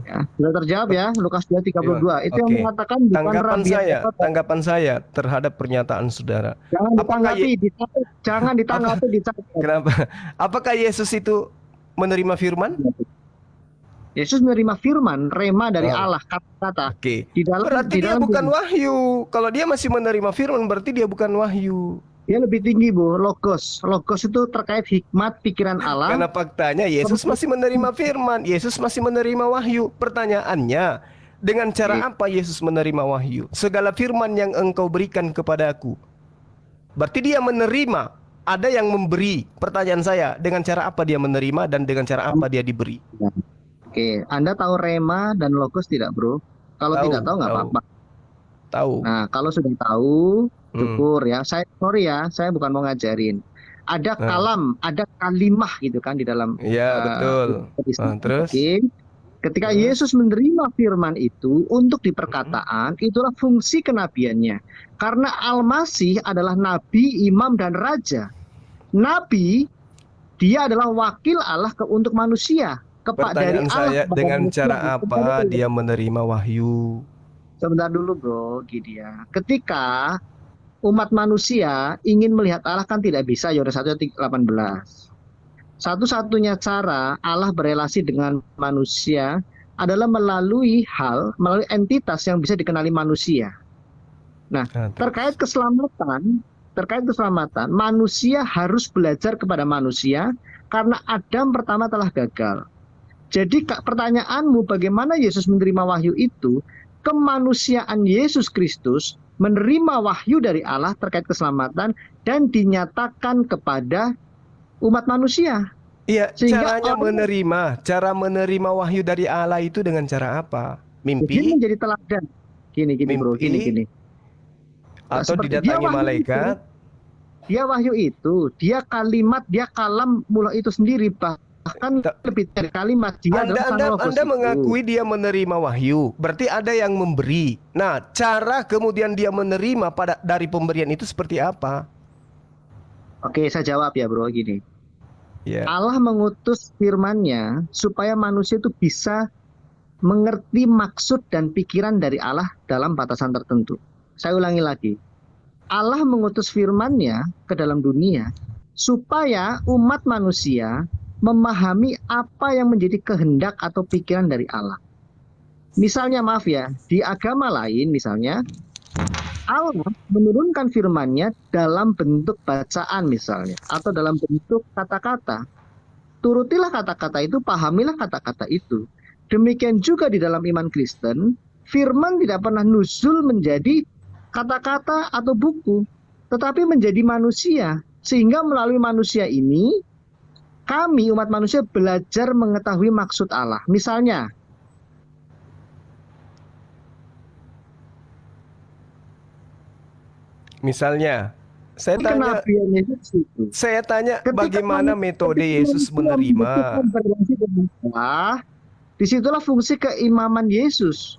Ya, sudah terjawab ya, Lukas 2:32. Itu yang Oke. mengatakan bukan Tanggapan saya terhadap pernyataan saudara. Jangan Apakah ditanggapi, jangan ditanggapi, dicatat. Kenapa? Apakah Yesus itu menerima firman? Yesus menerima firman, rema dari Allah, kata-kata. Oke. Di dalam, Berarti di dia dalam bukan wahyu. Kalau dia masih menerima firman, berarti dia bukan wahyu. Dia lebih tinggi, Bu, logos. Logos itu terkait hikmat pikiran Allah. Karena faktanya Yesus masih menerima firman, Yesus masih menerima wahyu. Pertanyaannya, dengan cara apa Yesus menerima wahyu? Segala firman yang engkau berikan kepadaku. Berarti dia menerima, ada yang memberi. Pertanyaan saya, dengan cara apa dia menerima dan dengan cara apa dia diberi? Oke, Anda tahu rema dan logos tidak, Bro? Kalau Tahu, tidak tahu nggak tahu. apa-apa. Tahu. Nah, kalau sudah tahu, syukur ya. Sorry ya, saya bukan mau ngajarin. Ada kalam, ada kalimah gitu kan di dalam. Iya, betul. Terus? Oke. Ketika Yesus menerima firman itu untuk di perkataan, itulah fungsi kenabiannya. Karena Al-Masih adalah nabi, imam, dan raja. Nabi, dia adalah wakil Allah untuk manusia. Pertanyaan saya, dengan cara apa dia menerima wahyu? Sebentar dulu, Bro, gini ya. Ketika umat manusia ingin melihat Allah kan tidak bisa, Yohanes 1:18. Satu-satunya cara Allah berelasi dengan manusia adalah melalui entitas yang bisa dikenali manusia. Nah, terkait keselamatan, manusia harus belajar kepada manusia karena Adam pertama telah gagal. Jadi pertanyaanmu bagaimana Yesus menerima wahyu itu, kemanusiaan Yesus Kristus menerima wahyu dari Allah terkait keselamatan dan dinyatakan kepada umat manusia. Iya, Sehingga cara menerima wahyu dari Allah itu dengan cara apa? Dia Mimpi? menjadi teladan. Gini Bro, gini. Atau Seperti didatangi malaikat? Dia wahyu itu, dia kalimat, dia kalam mula itu sendiri, bahkan lebih dari kalimat. Dia Anda mengakui dia menerima wahyu, berarti ada yang memberi. Nah, cara kemudian dia menerima dari pemberian itu seperti apa? Oke, saya jawab ya, Bro, gini. Yeah. Allah mengutus firman-Nya supaya manusia itu bisa mengerti maksud dan pikiran dari Allah dalam batasan tertentu. Saya ulangi lagi. Allah mengutus firman-Nya ke dalam dunia supaya umat manusia memahami apa yang menjadi kehendak atau pikiran dari Allah. Misalnya, maaf ya, di agama lain misalnya, Allah menurunkan firman-Nya dalam bentuk bacaan misalnya, atau dalam bentuk kata-kata. Turutilah kata-kata itu, pahamilah kata-kata itu. Demikian juga di dalam iman Kristen, firman tidak pernah nuzul menjadi kata-kata atau buku, tetapi menjadi manusia. Sehingga melalui manusia ini, kami umat manusia belajar mengetahui maksud Allah. Misalnya, saya tanya bagaimana metode Yesus menerima. Disitulah fungsi keimaman Yesus,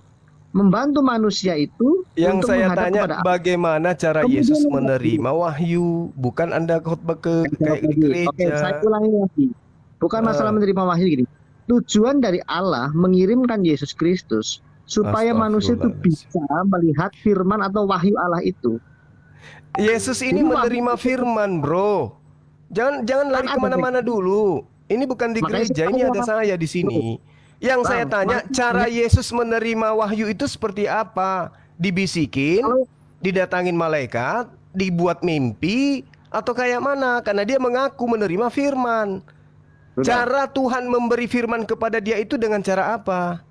membantu manusia itu. Yang untuk saya tanya bagaimana cara Yesus Kemudian menerima wahyu, bukan Anda khotbah ke gereja. Oke, saya ulangi lagi. Bukan masalah menerima wahyu gini. Tujuan dari Allah mengirimkan Yesus Kristus supaya manusia itu bisa melihat firman atau wahyu Allah itu. Yesus ini menerima firman, bro. Jangan lari kemana-mana dulu. Ini bukan di gereja, ini ada saya di sini. Yang saya tanya, cara Yesus menerima wahyu itu seperti apa? Dibisikin, didatangin malaikat, dibuat mimpi, atau kayak mana? Karena dia mengaku menerima firman. Cara Tuhan memberi firman kepada dia itu dengan cara apa?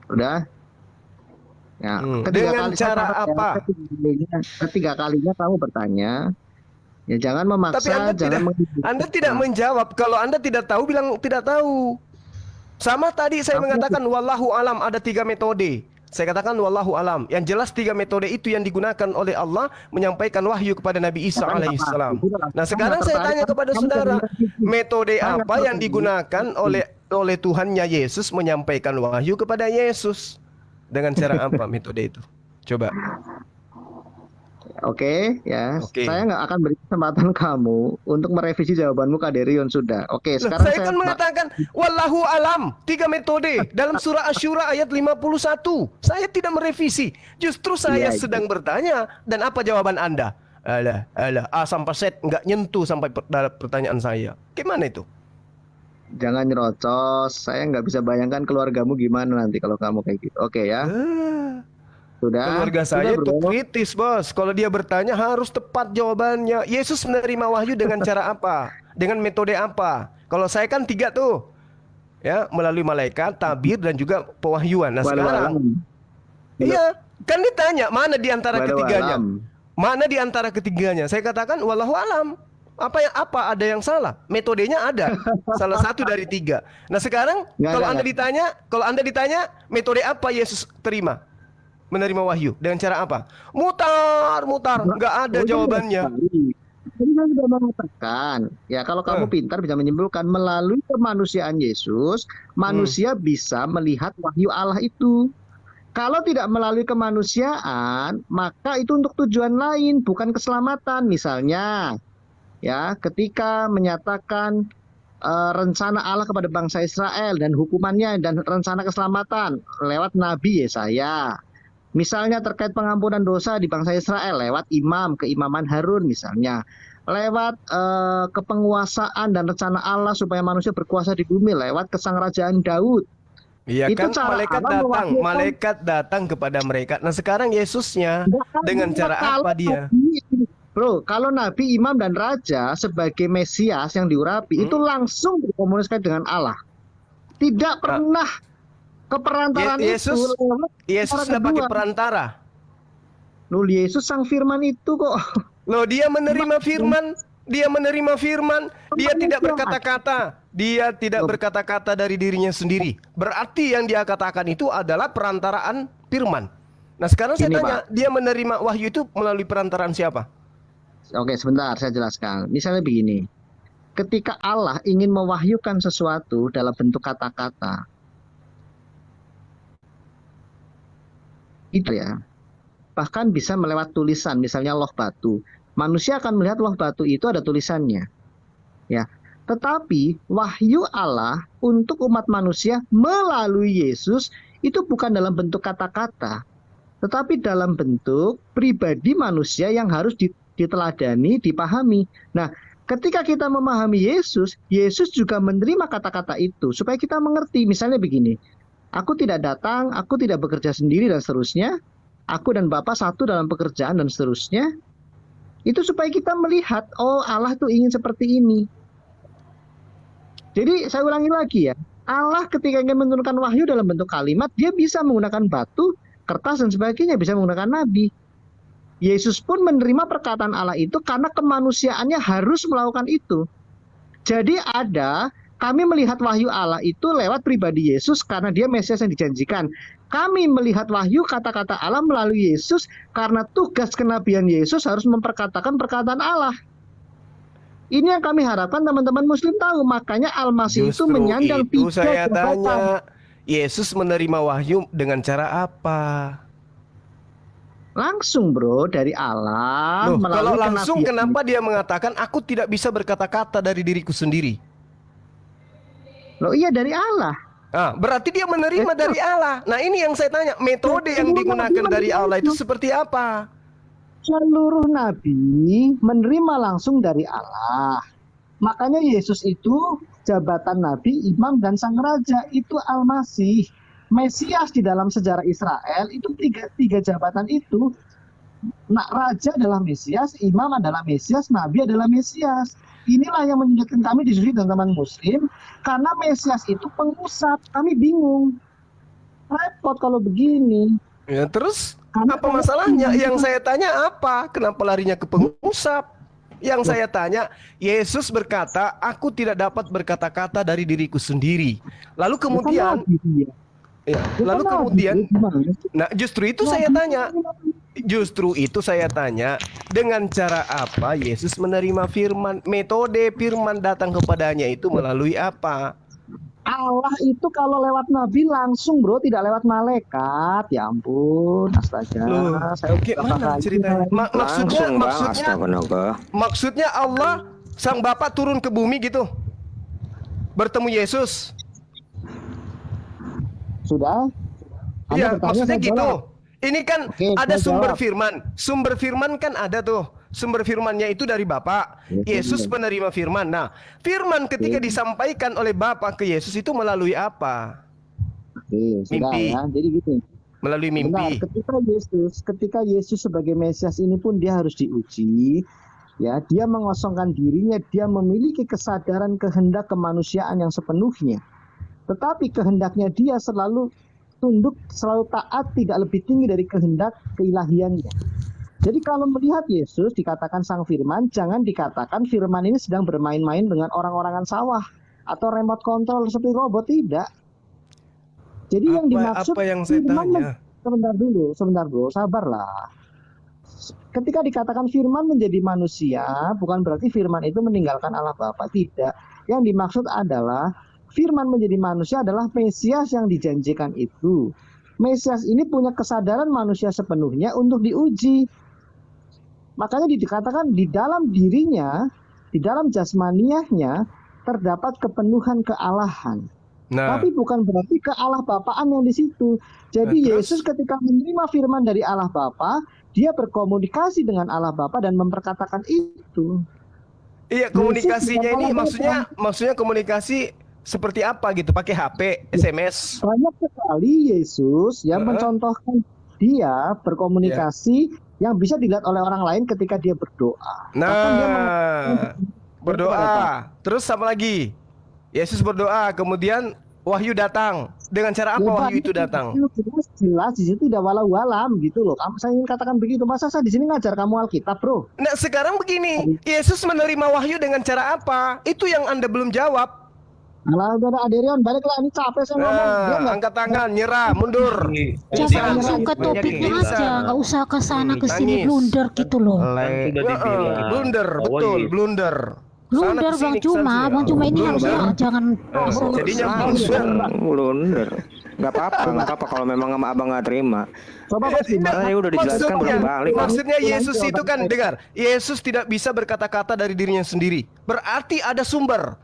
Udah. Ya, dengan cara apa? Ketiga kalinya kamu bertanya. Ya jangan memaksa, Tapi Anda tidak menjawab. Kalau Anda tidak tahu, bilang tidak tahu. Sama tadi saya mengatakan wallahu alam, ada 3 metode. Saya katakan wallahu alam. Yang jelas 3 metode itu yang digunakan oleh Allah menyampaikan wahyu kepada Nabi Isa alaihissalam. Nah, sekarang saya tanya kepada saudara, metode apa yang digunakan oleh Tuhannya Yesus menyampaikan wahyu kepada Yesus? Dengan cara apa metode itu? Coba. Oke, ya. Saya nggak akan beri kesempatan kamu untuk merevisi jawabanmu, Kak Derion, sudah. Oke, sekarang saya kan mengatakan wallahu alam, 3 metode dalam surah Asy-Syura ayat 51. Saya tidak merevisi. Justru saya sedang bertanya, dan apa jawaban Anda? Alah, A sampai Z nggak nyentuh sampai pertanyaan saya. Gimana itu? Jangan nyerocos. Saya nggak bisa bayangkan keluargamu gimana nanti kalau kamu kayak gitu. Oke ya. Sudah. Keluarga saya itu kritis, bos. Kalau dia bertanya harus tepat jawabannya. Yesus menerima wahyu dengan cara apa? Dengan metode apa? Kalau saya kan 3 tuh. Ya, melalui malaikat, tabir, dan juga pewahyuan. Nah, sekarang. Iya, kan ditanya mana di antara ketiganya? Mana di antara ketiganya? Saya katakan wallahu alam. Apa ada yang salah? Metodenya ada. Salah satu dari 3. Nah, sekarang kalau Anda ditanya metode apa Yesus terima? Menerima wahyu dengan cara apa? Mutar, nggak ada jawabannya. Tadi saya sudah mengatakan, ya kalau kamu pintar bisa menyimpulkan melalui kemanusiaan Yesus, manusia bisa melihat wahyu Allah itu. Kalau tidak melalui kemanusiaan, maka itu untuk tujuan lain, bukan keselamatan. Misalnya, ya ketika menyatakan rencana Allah kepada bangsa Israel dan hukumannya dan rencana keselamatan lewat Nabi Yesaya. Misalnya terkait pengampunan dosa di bangsa Israel lewat keimaman Harun misalnya. Lewat kepenguasaan dan rencana Allah supaya manusia berkuasa di bumi lewat kesangrajaan Daud. Iya kan, malaikat datang kepada mereka. Nah, sekarang Yesusnya dengan cara apa dia? Bro, kalau Nabi, Imam, dan Raja sebagai Mesias yang diurapi itu langsung berkomunikasi dengan Allah. Tidak pernah keperantaraan Yesus nggak pakai perantara. Loh, Yesus sang firman itu kok. Loh, dia menerima firman. Dia tidak berkata-kata. Dia tidak berkata-kata dari dirinya sendiri. Berarti yang dia katakan itu adalah perantaraan firman. Nah, sekarang saya tanya, dia menerima wahyu itu melalui perantaraan siapa? Oke, sebentar saya jelaskan. Misalnya begini. Ketika Allah ingin mewahyukan sesuatu dalam bentuk kata-kata, itu ya, bahkan bisa melewat tulisan, misalnya loh batu. Manusia akan melihat loh batu itu ada tulisannya, ya. Tetapi wahyu Allah untuk umat manusia melalui Yesus itu bukan dalam bentuk kata-kata, tetapi dalam bentuk pribadi manusia yang harus diteladani, dipahami. Nah, ketika kita memahami Yesus, Yesus juga menerima kata-kata itu supaya kita mengerti. Misalnya begini. Aku tidak datang, aku tidak bekerja sendiri dan seterusnya. Aku dan Bapa satu dalam pekerjaan dan seterusnya. Itu supaya kita melihat, oh Allah tuh ingin seperti ini. Jadi saya ulangi lagi ya. Allah ketika ingin menurunkan wahyu dalam bentuk kalimat, dia bisa menggunakan batu, kertas dan sebagainya, bisa menggunakan nabi. Yesus pun menerima perkataan Allah itu karena kemanusiaannya harus melakukan itu. Jadi kami melihat wahyu Allah itu lewat pribadi Yesus karena dia Mesias yang dijanjikan. Kami melihat wahyu kata-kata Allah melalui Yesus karena tugas kenabian Yesus harus memperkatakan perkataan Allah. Ini yang kami harapkan teman-teman Muslim tahu. Makanya Al-Masih itu menyandang itu saya tanya, Yesus menerima wahyu dengan cara apa? Langsung, bro, dari Allah. Loh, kalau langsung kenapa dia mengatakan aku tidak bisa berkata-kata dari diriku sendiri? Loh iya, dari Allah. Berarti dia menerima dari Allah. Nah, ini yang saya tanya, metode yang digunakan dari Allah itu seperti apa? Seluruh nabi menerima langsung dari Allah. Makanya Yesus itu jabatan nabi, imam, dan sang raja. Itu Al-Masih. Mesias di dalam sejarah Israel itu tiga jabatan itu. Nah, raja adalah Mesias, imam adalah Mesias, nabi adalah Mesias. Inilah yang menyulitkan kami di sini teman-teman Muslim, karena Mesias itu pengusap. Kami bingung, repot kalau begini. Ya, terus apa masalahnya? Yang saya tanya apa? Kenapa larinya ke pengusap? Yang saya tanya, Yesus berkata, aku tidak dapat berkata-kata dari diriku sendiri. Lalu kemudian, nah justru itu saya tanya. Justru itu saya tanya, dengan cara apa Yesus menerima firman? Metode firman datang kepadanya itu melalui apa? Allah itu kalau lewat nabi langsung, bro, tidak lewat malaikat. Ya ampun, astaga. Saya gimana ceritanya? Maksudnya Allah sang Bapa turun ke bumi gitu, bertemu Yesus. Sudah? Iya, maksudnya gitu. Jawab. Ini kan ada sumber firman. Sumber firman kan ada tuh. Sumber firmannya itu dari Bapa. Yesus penerima firman. Nah, firman ketika disampaikan oleh Bapa ke Yesus itu melalui apa? Mimpi. Ya. Jadi gini. Melalui mimpi. Benar, ketika Yesus sebagai Mesias ini pun dia harus diuji. Ya, dia mengosongkan dirinya, dia memiliki kesadaran kehendak kemanusiaan yang sepenuhnya. Tetapi kehendaknya dia selalu tunduk, selalu taat, tidak lebih tinggi dari kehendak keilahiannya. Jadi kalau melihat Yesus dikatakan sang firman, jangan dikatakan firman ini sedang bermain-main dengan orang-orangan sawah atau remote control seperti robot, tidak. Jadi yang dimaksud apa yang saya tanya? Sebentar dulu, sabarlah. Ketika dikatakan firman menjadi manusia, bukan berarti firman itu meninggalkan Allah Bapa, tidak. Yang dimaksud adalah firman menjadi manusia adalah Mesias yang dijanjikan itu. Mesias ini punya kesadaran manusia sepenuhnya untuk diuji. Makanya dikatakan di dalam dirinya, di dalam jasmaniahnya terdapat kepenuhan kealahan. Tapi bukan berarti kealah Bapaan yang di situ. Jadi Yesus ketika menerima firman dari Allah Bapa, dia berkomunikasi dengan Allah Bapa dan memperkatakan itu. Iya, komunikasinya ini maksudnya komunikasi seperti apa gitu? Pakai HP, SMS? Banyak sekali Yesus yang mencontohkan dia berkomunikasi yang bisa dilihat oleh orang lain ketika dia berdoa. Nah, berdoa. Terus sama lagi? Yesus berdoa, kemudian wahyu datang. Dengan cara apa wahyu itu datang? Jelas di situ tidak walau-walam gitu loh. Saya ingin katakan begitu. Masa saya di sini ngajar kamu Alkitab, bro? Nah, sekarang begini, Yesus menerima wahyu dengan cara apa? Itu yang Anda belum jawab. Alah, udah ada Aderion, baliklah, ini capek saya ngomong. Angkat tangan, nyerah, mundur. Coba langsung ke topiknya aja, nggak usah ke sana ke sini blunder gitu loh. Blunder, betul, blunder. Blunder Bang Cuma ini harusnya jangan jadinya blunder. Gak apa-apa kalau memang sama abang nggak terima. Coba udah dijelaskan bolak-balik. Maksudnya Yesus itu kan, dengar, Yesus tidak bisa berkata-kata dari dirinya sendiri. Berarti ada sumber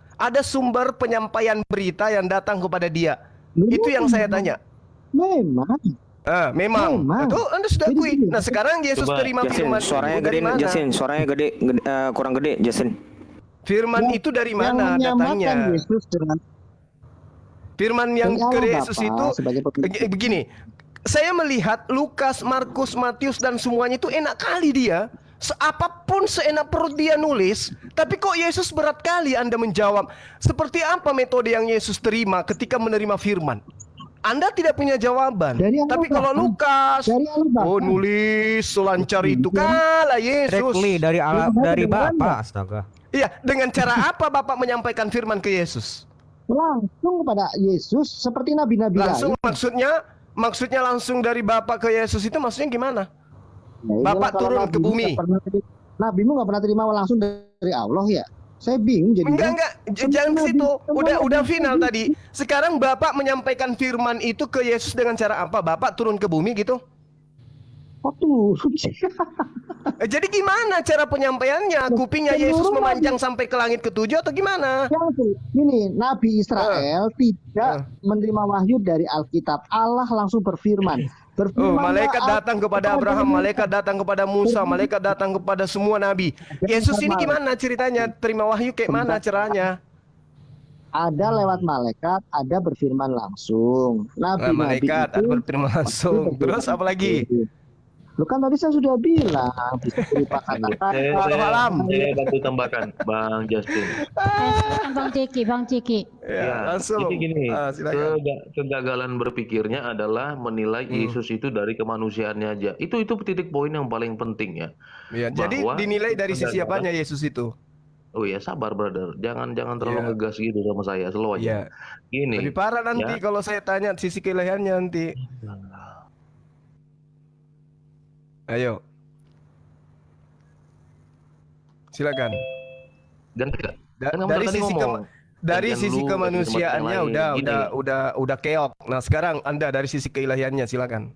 penyampaian berita yang datang kepada dia. Itu yang saya tanya. Memang. Itu Anda sudah akui. Nah, sekarang Yesus terima firman. Suaranya gede, Jasin. Suaranya gede, kurang gede, Jasin. Firman itu dari mana datangnya? Firman yang ke Yesus itu begini. Saya melihat Lukas, Markus, Matius dan semuanya itu enak kali dia. Apapun seenak perut dia nulis, tapi kok Yesus berat kali Anda menjawab. Seperti apa metode yang Yesus terima ketika menerima firman? Anda tidak punya jawaban. Tapi kalau Lukas, nulis selancar itu kalah Yesus. Dari Bapa, astaga. Iya, dengan cara apa Bapak menyampaikan firman ke Yesus? Langsung kepada Yesus seperti nabi-nabi langsung lain. Maksudnya langsung dari Bapak ke Yesus itu maksudnya gimana? Bapak turun ke bumi. Nabimu nggak pernah terima langsung dari Allah ya? Saya bingung jadi. Enggak, jangan ke situ. Udah final tadi. Sekarang Bapak menyampaikan firman itu ke Yesus dengan cara apa? Bapak turun ke bumi gitu? Oh turun. Jadi gimana cara penyampaiannya? Kupingnya Yesus memanjang sampai ke langit ketujuh atau gimana? Ini Nabi Israel tidak menerima wahyu dari Alkitab. Allah langsung berfirman. Malaikat datang kepada Abraham, malaikat datang kepada Musa, malaikat datang kepada semua nabi. Yesus ini gimana ceritanya? Terima wahyu kayak mana caranya? Ada lewat malaikat, ada berfirman langsung. Malaikat ada berfirman langsung. Terus apa lagi? Lu kan tadi saya sudah bilang bisa berupa kata-kata. Saya bantu tambahkan, Bang Justin. Bang Ciki. Ya, langsung. Jadi gini, silakan. kegagalan berpikirnya adalah menilai Yesus itu dari kemanusiaannya aja. Itu titik poin yang paling penting ya. Ya, jadi Bahwa dinilai dari sisi apanya Yesus itu? Oh ya, sabar brother. Jangan terlalu ngegas gitu sama saya, slow Ya. aja. Gini. Lebih parah nanti kalau saya tanya sisi keilahiannya nanti. Ayo. Silakan. Dan dari sisi kemanusiaannya udah keok. Nah, sekarang Anda dari sisi keilahiannya silakan.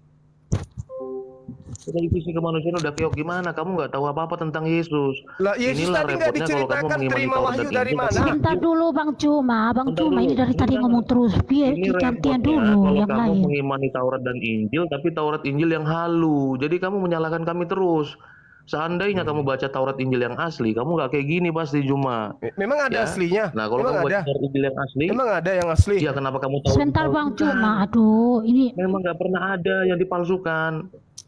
Dari sisi kemanusiaan udah keok gimana? Kamu nggak tahu apa-apa tentang Yesus. Lah, Yesus Inilah tadi nggak repotnya kalau kamu diceritakan mengimani terima Taurat wahyu dan dari Injil, mana? Sebentar dulu Bang Cuma ini dari tadi ngomong terus. Biar Ini gantian repotnya dulu kalau yang kamu lain. mengimani Taurat dan Injil, tapi Taurat Injil yang halu. Jadi kamu menyalahkan kami terus. Seandainya kamu baca Taurat Injil yang asli, kamu nggak kayak gini pasti Juma. Memang ada Ya. aslinya? Nah, kalau Memang kamu baca Taurat Injil yang asli, Emang ada yang asli? ya kenapa kamu tahu? Sebentar Bang Cuma, aduh ini Memang nggak pernah ada yang dipalsukan.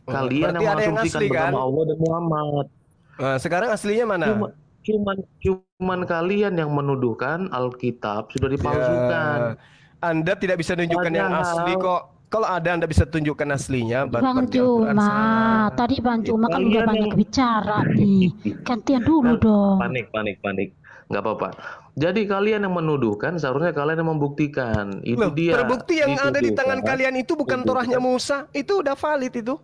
Kalian berarti yang ada yang mengasumsikan asli, kan? bernama Allah dan Muhammad. Sekarang aslinya mana? Cuman kalian yang menuduhkan Alkitab sudah dipalsukan. Ya, Anda tidak bisa tunjukkan yang Padahal- asli kok. Kalau ada Anda bisa tunjukkan aslinya. Bang berarti Al-Quran Cuma, salah. tadi Bang Cuma kan Kalian udah banyak yang- bicara nih. Gantian dulu dong. Panik. Nggak apa-apa. Jadi kalian yang menuduhkan, seharusnya kalian yang membuktikan. Itu Loh, dia. terbukti yang ada di tangan Dituduhkan. kalian itu bukan Torahnya Musa. Itu udah valid itu.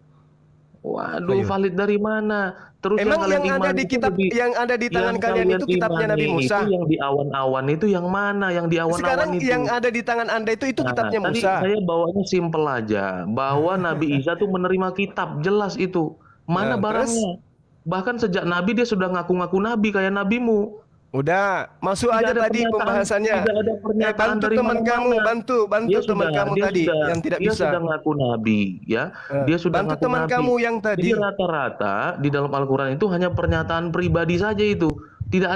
Waduh, Ayo. valid dari mana? Terus Emang kalian yang ada imani di itu kitab yang ada di tangan yang kalian itu kitabnya Nabi imani Musa. Itu yang di awan-awan itu yang mana? Yang di awan-awan Sekarang itu. yang ada di tangan Anda itu Nah, kitabnya tadi Musa. saya bawanya simpel aja, bahwa Nabi Isa tuh menerima kitab, jelas itu. Mana Nah, barangnya? Bahkan sejak Nabi dia sudah ngaku-ngaku Nabi kayak nabimu. Udah, masuk Tidak aja ada tadi pernyataan- pembahasannya. tidak ada pernyataan Bantu dari teman mana-mana. kamu, bantu teman kamu tadi yang tidak dia bisa. sudah ngaku Nabi, ya. Dia sudah Bantu ngaku teman Nabi. kamu yang tadi. Jadi rata-rata di dalam Al-Quran itu hanya pernyataan pribadi saja itu. Tidak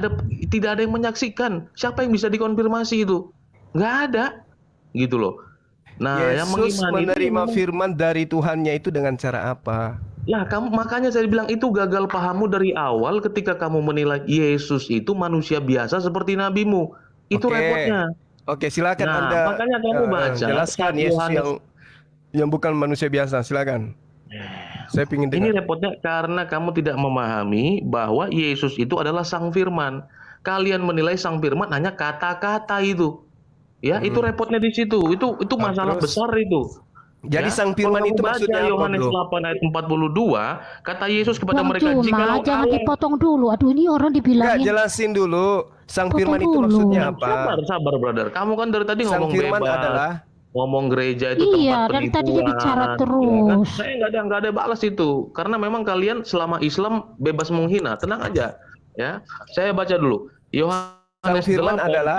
ada yang menyaksikan. Siapa yang bisa dikonfirmasi itu? Nggak ada, gitu loh. Nah, yang Yesus mengimani itu menerima memang- firman dari Tuhannya itu dengan cara apa? Ya, makanya saya bilang itu gagal pahammu dari awal ketika kamu menilai Yesus itu manusia biasa seperti nabimu. Itu Oke. repotnya. Oke, silakan Nah, Anda makanya kamu baca jelaskan saat Yesus Yohanes- yang bukan manusia biasa. Silakan. Saya ingin Ini dengar. repotnya karena kamu tidak memahami bahwa Yesus itu adalah Sang Firman. Kalian menilai Sang Firman hanya kata-kata itu. Ya, itu repotnya di situ. Itu masalah terus? besar itu. Jadi Ya, Sang Firman kalau itu kamu baca maksudnya apa, Yohanes bro? 8 ayat 42, kata Yesus kepada Bang mereka, Cuma, "Jikalau jangan Allah." dipotong dulu. Aduh ini orang Enggak, dibilangin. jelasin dulu. Sang Potong Firman itu dulu. maksudnya apa? Sabar, brother. Kamu kan dari tadi Sang ngomong Firman bebas. adalah Ngomong gereja itu Iya, tempat dari tadi dia penipuan, bicara ya kan? terus. Saya nggak ada balas itu, karena memang kalian selama Islam bebas menghina, tenang aja, ya. Saya baca dulu. Yohanes Sang Firman 8 adalah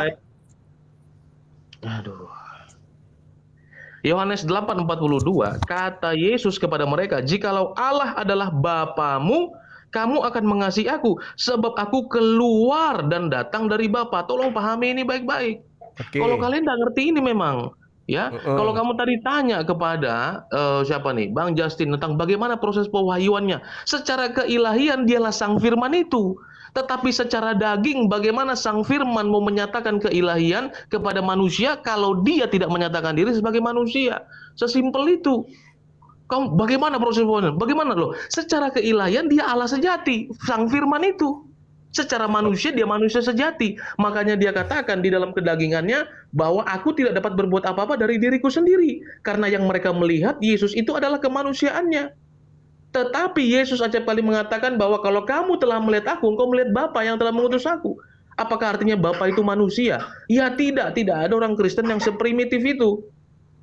Yohanes 8:42, kata Yesus kepada mereka, "Jikalau Allah adalah Bapamu, kamu akan mengasihi aku, sebab aku keluar dan datang dari Bapa." Tolong pahami ini baik-baik. Oke. Kalau kalian nggak ngerti ini memang, ya. Kalau kamu tadi tanya kepada siapa nih, Bang Justin, tentang bagaimana proses pewahyuannya, secara keilahian dialah Sang Firman itu. Tetapi secara daging, bagaimana Sang Firman mau menyatakan keilahian kepada manusia kalau dia tidak menyatakan diri sebagai manusia? Sesimpel itu. Kamu bagaimana proses pewahyuan? Bagaimana loh? Secara keilahian dia Allah sejati, Sang Firman itu. Secara manusia dia manusia sejati. Makanya dia katakan di dalam kedagingannya bahwa aku tidak dapat berbuat apa-apa dari diriku sendiri. Karena yang mereka melihat Yesus itu adalah kemanusiaannya. Tetapi Yesus acap kali mengatakan bahwa kalau kamu telah melihat aku, engkau melihat Bapa yang telah mengutus aku. Apakah artinya Bapa itu manusia? Ya tidak. Tidak ada orang Kristen yang seprimitif itu.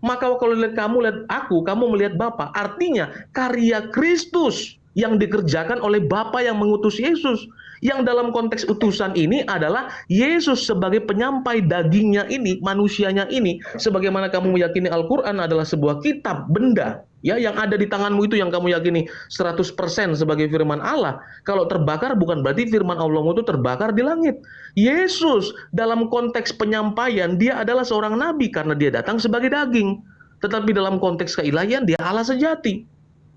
Maka kalau kamu lihat aku, kamu melihat Bapa. Artinya karya Kristus yang dikerjakan oleh Bapa yang mengutus Yesus. Yang dalam konteks utusan ini adalah Yesus sebagai penyampai dagingnya ini, manusianya ini. Sebagaimana kamu meyakini Al-Quran adalah sebuah kitab, benda. Ya, yang ada di tanganmu itu yang kamu yakini 100% sebagai firman Allah. Kalau terbakar bukan berarti firman Allah itu terbakar di langit. Yesus dalam konteks penyampaian, dia adalah seorang nabi karena dia datang sebagai daging. Tetapi dalam konteks keilahian, dia Allah sejati.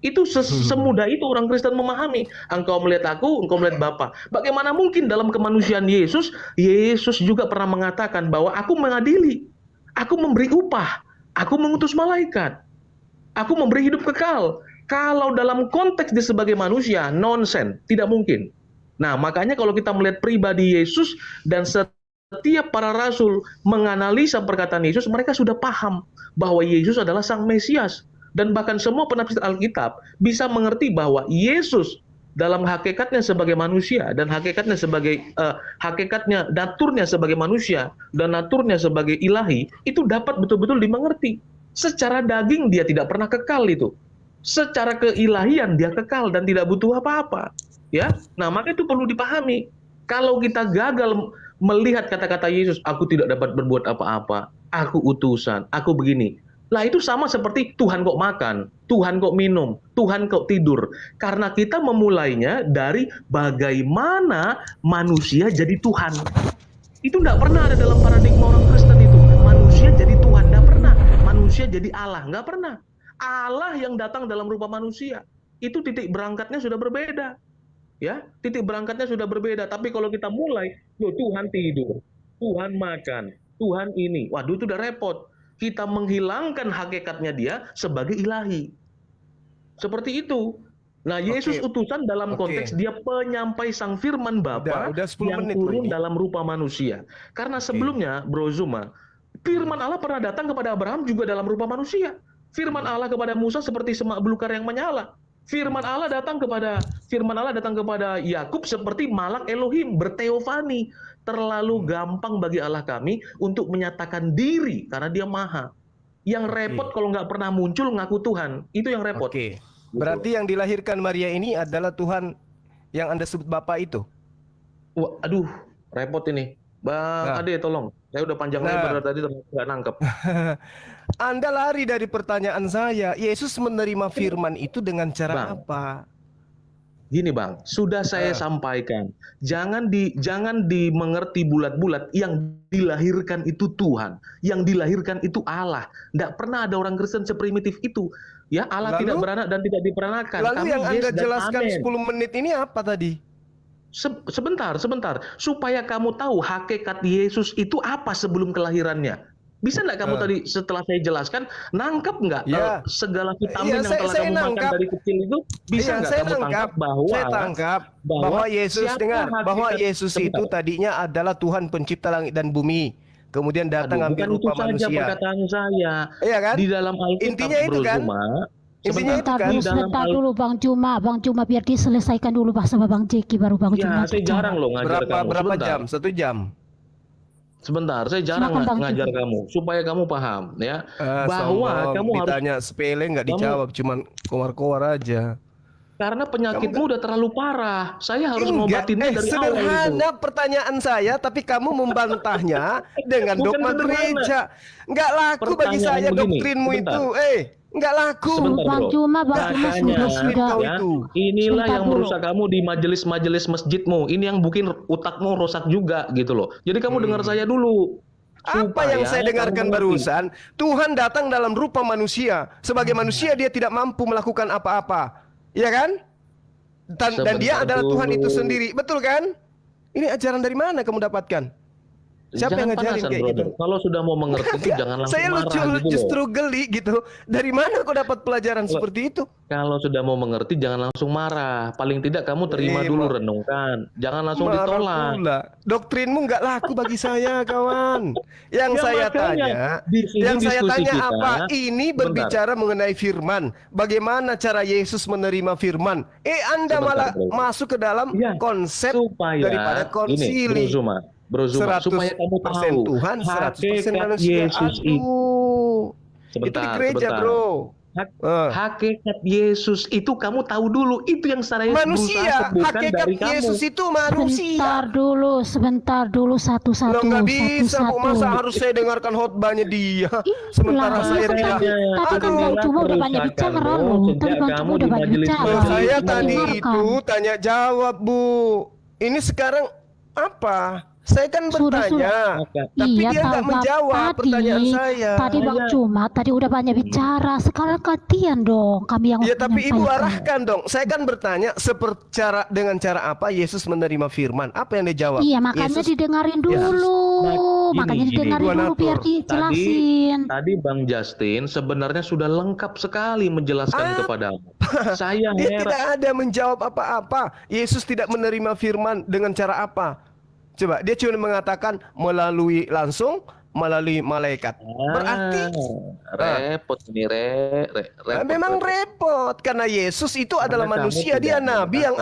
Itu semudah itu orang Kristen memahami. Engkau melihat aku, engkau melihat Bapa. Bagaimana mungkin dalam kemanusiaan Yesus, Yesus juga pernah mengatakan bahwa aku mengadili, aku memberi upah, aku mengutus malaikat, aku memberi hidup kekal. Kalau dalam konteks dia sebagai manusia, nonsen, tidak mungkin. Nah, makanya kalau kita melihat pribadi Yesus dan setiap para rasul menganalisa perkataan Yesus, mereka sudah paham bahwa Yesus adalah Sang Mesias. Dan bahkan semua penafsir Alkitab bisa mengerti bahwa Yesus dalam hakikatnya sebagai manusia dan hakikatnya sebagai naturnya sebagai manusia dan naturnya sebagai ilahi itu dapat betul-betul dimengerti. Secara daging dia tidak pernah kekal itu. Secara keilahian dia kekal dan tidak butuh apa-apa. Ya, nah maka itu perlu dipahami. Kalau kita gagal melihat kata-kata Yesus, aku tidak dapat berbuat apa-apa, aku utusan, aku begini. Lah itu sama seperti Tuhan kok makan, Tuhan kok minum, Tuhan kok tidur. Karena kita memulainya dari bagaimana manusia jadi Tuhan. Itu tidak pernah ada dalam paradigma orang Kristen itu. Manusia jadi Tuhan, tidak pernah. Manusia jadi Allah, nggak pernah. Allah yang datang dalam rupa manusia. Itu titik berangkatnya sudah berbeda. Ya, titik berangkatnya sudah berbeda. Tapi kalau kita mulai, Tuhan tidur, Tuhan makan, Tuhan ini. Waduh itu udah repot. Kita menghilangkan hakikatnya dia sebagai ilahi. Seperti itu. Nah, Yesus utusan dalam konteks dia penyampai sang firman Bapa yang turun dalam rupa manusia. Karena sebelumnya, Bro Zuma, firman Allah pernah datang kepada Abraham juga dalam rupa manusia. Firman Allah kepada Musa seperti semak belukar yang menyala. Firman Allah datang kepada Yakub seperti malak Elohim berteofani. Terlalu gampang bagi Allah kami untuk menyatakan diri karena dia maha. Yang repot kalau nggak pernah muncul ngaku Tuhan. Itu yang repot. Oke. Berarti yang dilahirkan Maria ini adalah Tuhan yang Anda sebut Bapa itu? Wah, aduh, repot ini. Bang Ade, tolong. Saya udah panjang lebar tadi nggak nangkep. Anda lari dari pertanyaan saya. Yesus menerima firman itu dengan cara apa? Gini Bang, sudah saya sampaikan, jangan dimengerti bulat-bulat. Yang dilahirkan itu Tuhan, yang dilahirkan itu Allah. Tidak pernah ada orang Kristen seprimitif itu. Ya, Allah tidak beranak dan tidak diperanakan. Lalu yang Anda jelaskan 10 menit ini apa tadi? Sebentar. Supaya kamu tahu hakikat Yesus itu apa sebelum kelahirannya. Bisa nggak kamu tadi setelah saya jelaskan nangkep nggak segala vitamin yang telah kamu makan dari kecil itu bisa nggak kamu tangkap bahwa Yesus bahwa Yesus itu tadinya adalah Tuhan pencipta langit dan bumi, kemudian datang ambil rupa manusia. Bukan itu saja perkataan saya. Iya kan? Di dalam Alkitab, intinya itu kan? Intinya itu kan? Sebentar dulu Bang Cuma biar diselesaikan dulu sama Bang Jeki baru Bang Cuma. Ya, saya jarang loh ngajar kamu. Berapa jam? 1 jam. Sebentar, saya jarang ngajar kamu supaya kamu paham ya bahwa kamu harus ditanya sepele nggak dijawab, cuman kowar-kowar aja. Karena penyakitmu udah terlalu parah. Saya harus ngobatinnya dari awal itu. Sederhana pertanyaan saya, tapi kamu membantahnya dengan dogma gereja. Nggak laku bagi saya doktrinmu itu. Nggak laku. Bang Cuma sudah. Ya, inilah yang merusak kamu di majelis-majelis masjidmu. Ini yang bikin otakmu rusak juga gitu loh. Jadi kamu dengar saya dulu. Apa yang saya dengarkan barusan? Tuhan datang dalam rupa manusia. Sebagai manusia dia tidak mampu melakukan apa-apa. Iya kan? Dan dia adalah Tuhan itu sendiri. Betul kan? Ini ajaran dari mana kamu dapatkan? Siapa yang ngajarin kayak gitu? Kalau sudah mau mengerti itu jangan langsung marah gitu. Justru geli gitu. Dari mana kau dapat pelajaran seperti itu? Kalau sudah mau mengerti jangan langsung marah. Paling tidak kamu terima dulu, renungkan. Jangan langsung ditolak. Doktrinmu nggak laku bagi saya, kawan. Yang saya tanya apa? Ini berbicara mengenai firman. Bagaimana cara Yesus menerima firman? Anda malah masuk ke dalam konsep daripada konsili. Bro Zuma, supaya kamu tahu Tuhan, 100% hakikat manusia. Yesus itu Itu di gereja, bro. Hakikat Yesus itu kamu tahu dulu, itu yang saya berusaha Manusia, sebutkan hakikat dari kamu. Yesus itu manusia. Sebentar dulu Lo satu-satu. nggak bisa, Bu. Masa harus saya dengarkan khotbahnya dia, sementara saya tidak. Tadi kan Bang Cuma udah banyak bicara loh. Tadi Bang Cuma udah banyak bicara. Saya tadi Dengarkan. itu tanya jawab, Bu. Ini sekarang apa? Saya kan bertanya, tapi Iya, dia nggak tahu, menjawab pertanyaan saya. Tadi Bang Cuma tadi udah banyak bicara. Sekarang gantian dong kami yang Ya tapi Ibu menyampaikan. arahkan dong. Saya kan bertanya dengan cara apa Yesus menerima firman? Apa yang dia jawab? Iya, makanya Yesus, didengarin dulu. Makanya gini, didengarin dua dulu biar natur. dijelasin. Tadi Bang Justin sebenarnya sudah lengkap sekali menjelaskan kepadamu. Saya Dia heran. tidak ada menjawab apa-apa. Yesus tidak menerima firman dengan cara apa? Coba, dia cuma mengatakan melalui malaikat. Berarti repot ini repot. memang repot karena Yesus itu adalah Karena kamu manusia, dia tidak nabi yang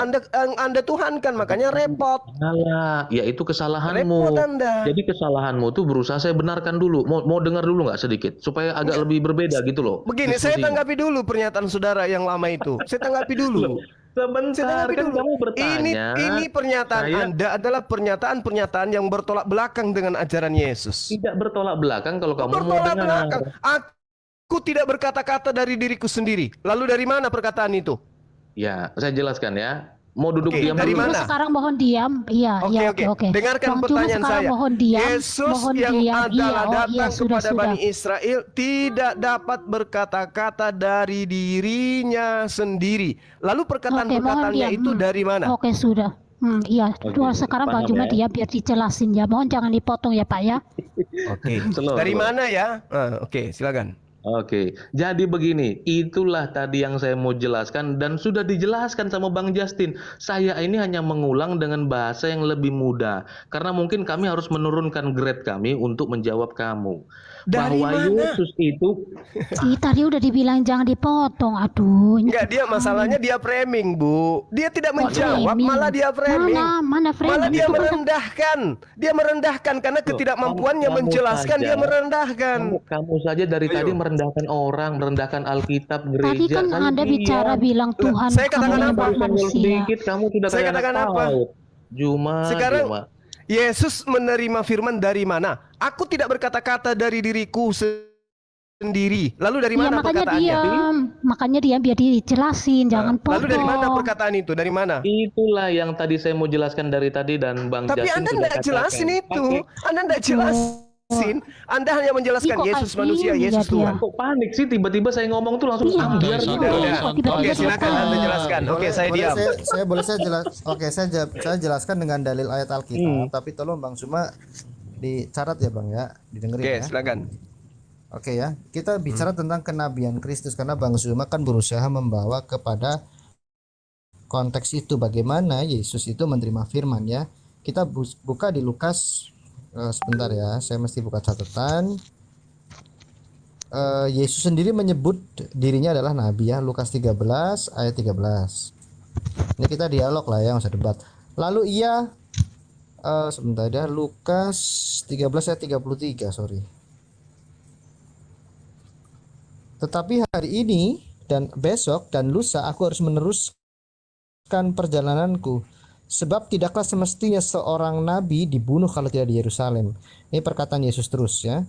Anda tuhankan, makanya repot. Salah, ya itu kesalahanmu. Repot Anda. Jadi kesalahanmu tuh berusaha saya benarkan dulu. Mau dengar dulu nggak sedikit supaya agak lebih berbeda gitu loh. Begini, saya diskusinya. tanggapi dulu pernyataan saudara yang lama itu. Saya tanggapi dulu. Sebentar, kan kamu bertanya. Ini pernyataan Saya- Anda adalah pernyataan-pernyataan yang bertolak belakang dengan ajaran Yesus. Tidak bertolak belakang kalau kamu mau Bertolak dengar. belakang. Aku tidak berkata-kata dari diriku sendiri. Lalu dari mana perkataan itu? Ya, saya jelaskan ya. Mau duduk Oke, diam dari dulu. mana? Sekarang mohon diam. Iya, oke. Dengarkan Bang Cuma pertanyaan sekarang saya. mohon diam. Yesus Mohon yang diam. adalah datang sudah, kepada Bani Israel tidak dapat berkata-kata dari dirinya sendiri. Lalu Oke, mohon perkataan-perkataannya diam. itu dari mana? Oke, sudah. Iya, Oke, sekarang Bang paham Cuma ya. diam biar dijelasin ya. Mohon jangan dipotong ya, Pak ya. Oke. Slow, Dari slow. mana ya? Oke, silakan. Oke, jadi begini, itulah tadi yang saya mau jelaskan dan sudah dijelaskan sama Bang Justin. Saya ini hanya mengulang dengan bahasa yang lebih mudah, karena mungkin kami harus menurunkan grade kami untuk menjawab kamu. Dari Bahwa mana? Yesus itu, Tadi udah dibilang jangan dipotong. Aduh, ini Enggak, dia masalahnya dia framing, Bu. Dia tidak kok menjawab, framing? malah dia framing. Mana framing? Malah dia Itu kan- merendahkan. Dia merendahkan karena ketidakmampuannya kamu menjelaskan, saja. dia merendahkan. kamu saja dari Ayo. tadi merendahkan orang, merendahkan Alkitab, gereja. Tadi kan Saya Anda diam. bicara bilang Tuhan saya katakan kami apa? menyembah Baru senggol manusia. sedikit, kamu sudah Saya kayak anak katakan apa? PAUD. Juma. Yesus menerima firman dari mana? Aku tidak berkata-kata dari diriku sendiri. Lalu dari Iya, mana makanya perkataannya? diam. Makanya diam biar dijelasin, jangan potong. Lalu dari mana perkataan itu? Dari mana? Itulah yang tadi saya mau jelaskan dari tadi dan Bang Tapi Justin Anda sudah tidak katakan. jelasin itu. Pakai- Anda tidak jelasin. Anda hanya menjelaskan Ih, kok Yesus kayak manusia, gini Yesus ya dia? Tuhan. Kok panik sih tiba-tiba saya ngomong tuh langsung Iya. ambiar Santai, gitu. Udah, santai, udah. Kok tiba-tiba Oke, silakan selesai? Anda jelaskan. Oke, saya diam. Saya jelaskan dengan dalil ayat Alkitab, tapi tolong Bang Cuma dicatat ya Bang ya, didengerin Oke, ya. silakan. Oke ya, kita bicara tentang kenabian Kristus karena Bang Zuma kan berusaha membawa kepada konteks itu bagaimana Yesus itu menerima firman ya. Kita buka di Lukas, sebentar ya, saya mesti buka catatan. Yesus sendiri menyebut dirinya adalah nabi ya, Lukas 13 ayat 13. Ini kita dialog lah ya, nggak usah debat. Lalu ia sebentar ya, Lukas 13 ayat 33, sorry. Tetapi hari ini dan besok dan lusa aku harus meneruskan perjalananku, sebab tidaklah semestinya seorang nabi dibunuh kalau tidak di Yerusalem. Ini perkataan Yesus terus ya.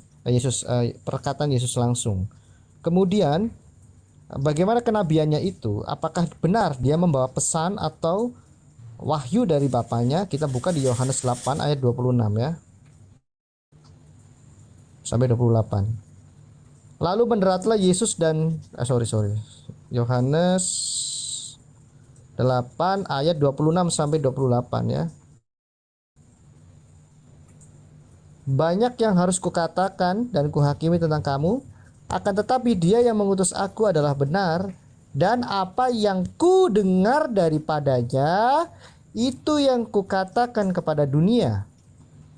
Perkataan Yesus langsung. Kemudian bagaimana kenabiannya itu? Apakah benar dia membawa pesan atau wahyu dari Bapaknya? Kita buka di Yohanes 8 ayat 26 ya. Sampai 28. Lalu mendaratlah Yesus dan Yohanes 8 ayat 26 sampai 28 ya. Banyak yang harus kukatakan dan kuhakimi tentang kamu, akan tetapi dia yang mengutus aku adalah benar, dan apa yang ku dengar daripadanya itu yang kukatakan kepada dunia.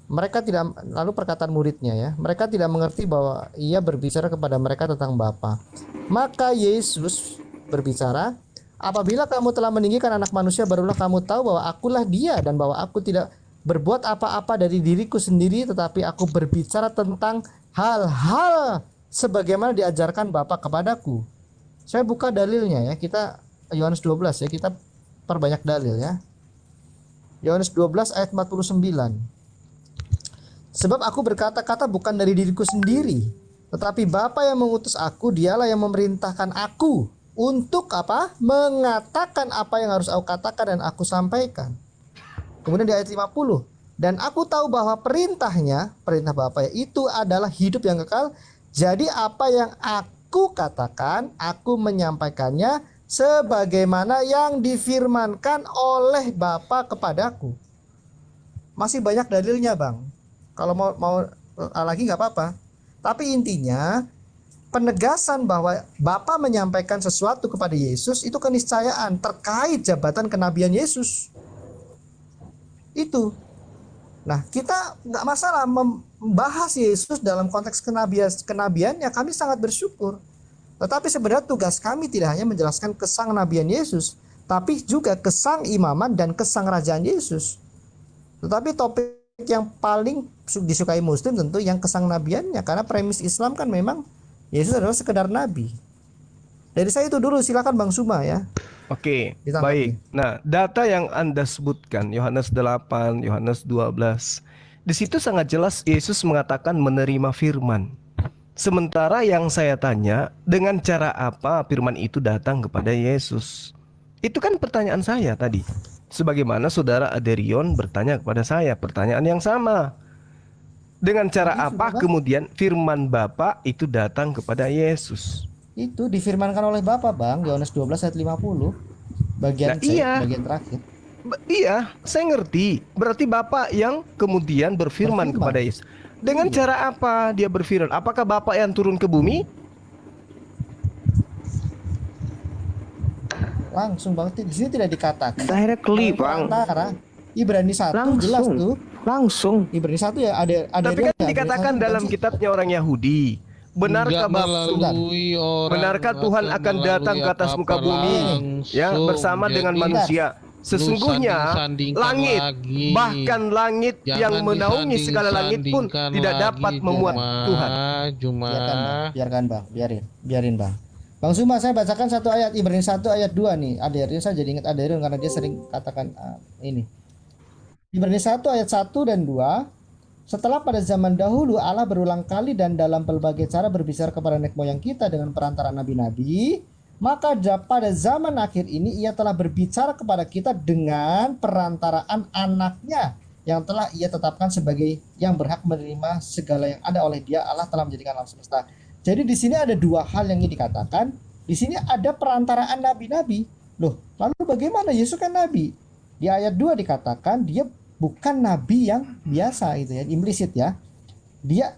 Mereka tidak, lalu perkataan muridnya ya, mereka tidak mengerti bahwa ia berbicara kepada mereka tentang Bapa. Maka Yesus berbicara, apabila kamu telah meninggikan anak manusia, barulah kamu tahu bahwa akulah dia, dan bahwa aku tidak berbuat apa-apa dari diriku sendiri, tetapi aku berbicara tentang hal-hal sebagaimana diajarkan Bapa kepadaku. Saya buka dalilnya ya, kita Yohanes 12 ya, kita perbanyak dalil ya. Yohanes 12 ayat 49. Sebab aku berkata-kata bukan dari diriku sendiri, tetapi Bapa yang mengutus aku, dialah yang memerintahkan aku untuk apa? Mengatakan apa yang harus aku katakan dan aku sampaikan. Kemudian di ayat 50, dan aku tahu bahwa perintah Bapa itu adalah hidup yang kekal. Jadi apa yang aku katakan, aku menyampaikannya sebagaimana yang difirmankan oleh Bapa kepadaku. Masih banyak dalilnya, Bang. Kalau mau lagi nggak apa-apa. Tapi intinya penegasan bahwa Bapa menyampaikan sesuatu kepada Yesus itu keniscayaan terkait jabatan kenabian Yesus. Itu. Nah, kita nggak masalah membahas Yesus dalam konteks kenabiannya, kami sangat bersyukur. Tetapi sebenarnya tugas kami tidak hanya menjelaskan kesang nabian Yesus, tapi juga kesang imaman dan kesang rajaan Yesus. Tetapi topik yang paling disukai Muslim tentu yang kesang nabiannya, karena premis Islam kan memang Yesus adalah sekedar nabi. Dari saya itu dulu, silakan Bang Suma ya. Oke, Ditanggapi. baik. Nah, data yang Anda sebutkan, Yohanes 8, Yohanes 12, di situ sangat jelas Yesus mengatakan menerima firman. Sementara yang saya tanya, dengan cara apa firman itu datang kepada Yesus? Itu kan pertanyaan saya tadi. Sebagaimana saudara Aderion bertanya kepada saya, pertanyaan yang sama. Dengan cara apa kemudian firman Bapa itu datang kepada Yesus? Itu difirmankan oleh Bapa, Bang. Yohanes 12 ayat 50. Bagian Nah, C, iya. bagian terakhir. Iya, saya ngerti. Berarti Bapa yang kemudian berfirman kepada Yesus. Dengan cara apa dia berfirman? Apakah Bapa yang turun ke bumi? Langsung, Bang. Di sini tidak dikatakan. Directly, Bang. Antara Ibrani 1 jelas tuh. Langsung. Ibrani 1 ya ada Tapi kan realnya, dikatakan Ibrani 1 dalam bukan sih? kitabnya orang Yahudi. Benarkah Nggak melalui orang, benarkah Tuhan akan melalui datang ke atas muka apa-apa bumi ya langsung. bersama dengan Jadi, manusia? Sesungguhnya sanding-sandingkan langit, lagi. bahkan langit yang Jangan menaungi segala langit pun disanding-sandingkan tidak lagi, dapat memuat Tuhan. Cuma Biarkan Bang, biarin Bang. Bang Suma, saya bacakan satu ayat Ibrani 1 ayat 2 nih. Aderion, saya jadi ingat Aderion karena dia sering katakan ini. Ibrani 1 ayat 1 dan 2. Setelah pada zaman dahulu Allah berulang kali dan dalam berbagai cara berbicara kepada nenek moyang kita dengan perantara nabi-nabi, maka pada zaman akhir ini ia telah berbicara kepada kita dengan perantaraan anaknya yang telah ia tetapkan sebagai yang berhak menerima segala yang ada oleh dia. Allah telah menjadikan alam semesta. Jadi di sini ada dua hal yang ingin dikatakan. Di sini ada perantaraan nabi-nabi. Loh, lalu bagaimana? Yesus kan nabi. Di ayat 2 dikatakan dia bukan nabi yang biasa, itu ya, implisit ya. Dia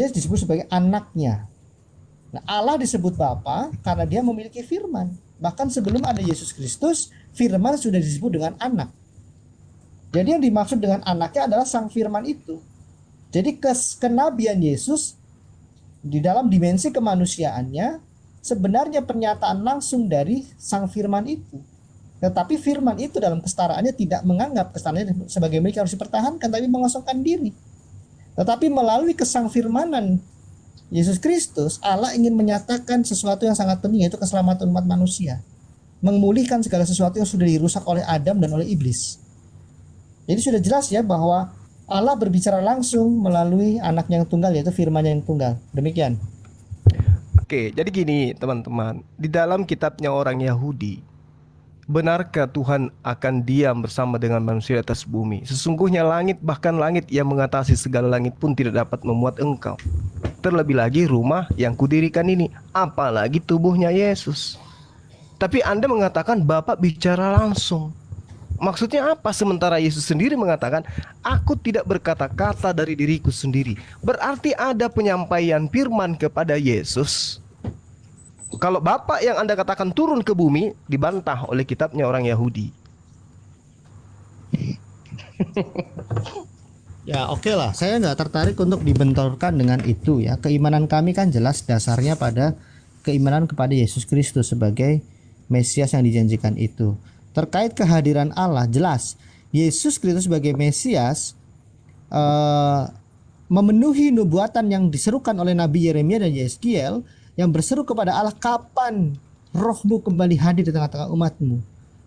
disebut sebagai anaknya. Nah, Allah disebut Bapa karena dia memiliki firman. Bahkan sebelum ada Yesus Kristus, firman sudah disebut dengan anak. Jadi yang dimaksud dengan anaknya adalah sang firman itu. Jadi kenabian Yesus di dalam dimensi kemanusiaannya sebenarnya pernyataan langsung dari sang firman itu. Tetapi firman itu dalam kesetaraannya tidak menganggap kesetaraannya sebagai milik yang harus dipertahankan, tapi mengosongkan diri. Tetapi melalui kesangfirmanan Yesus Kristus, Allah ingin menyatakan sesuatu yang sangat penting, yaitu keselamatan umat manusia. Memulihkan segala sesuatu yang sudah dirusak oleh Adam dan oleh iblis. Jadi sudah jelas ya bahwa Allah berbicara langsung melalui anaknya yang tunggal, yaitu firman-Nya yang tunggal. Demikian. Oke, jadi gini teman-teman, di dalam kitabnya orang Yahudi, benarkah Tuhan akan diam bersama dengan manusia di atas bumi? Sesungguhnya langit, bahkan langit yang mengatasi segala langit pun tidak dapat memuat engkau. Terlebih lagi rumah yang kudirikan ini, apalagi tubuhnya Yesus. Tapi Anda mengatakan Bapak bicara langsung. Maksudnya apa? Sementara Yesus sendiri mengatakan, aku tidak berkata-kata dari diriku sendiri. Berarti ada penyampaian firman kepada Yesus. Kalau Bapak yang Anda katakan turun ke bumi, dibantah oleh kitabnya orang Yahudi. Ya oke lah, saya nggak tertarik untuk dibenturkan dengan itu ya. Keimanan kami kan jelas dasarnya pada keimanan kepada Yesus Kristus sebagai Mesias yang dijanjikan itu. Terkait kehadiran Allah, jelas Yesus Kristus sebagai Mesias memenuhi nubuatan yang diserukan oleh Nabi Yeremia dan Yeskiel yang berseru kepada Allah, kapan rohmu kembali hadir di tengah-tengah umatmu.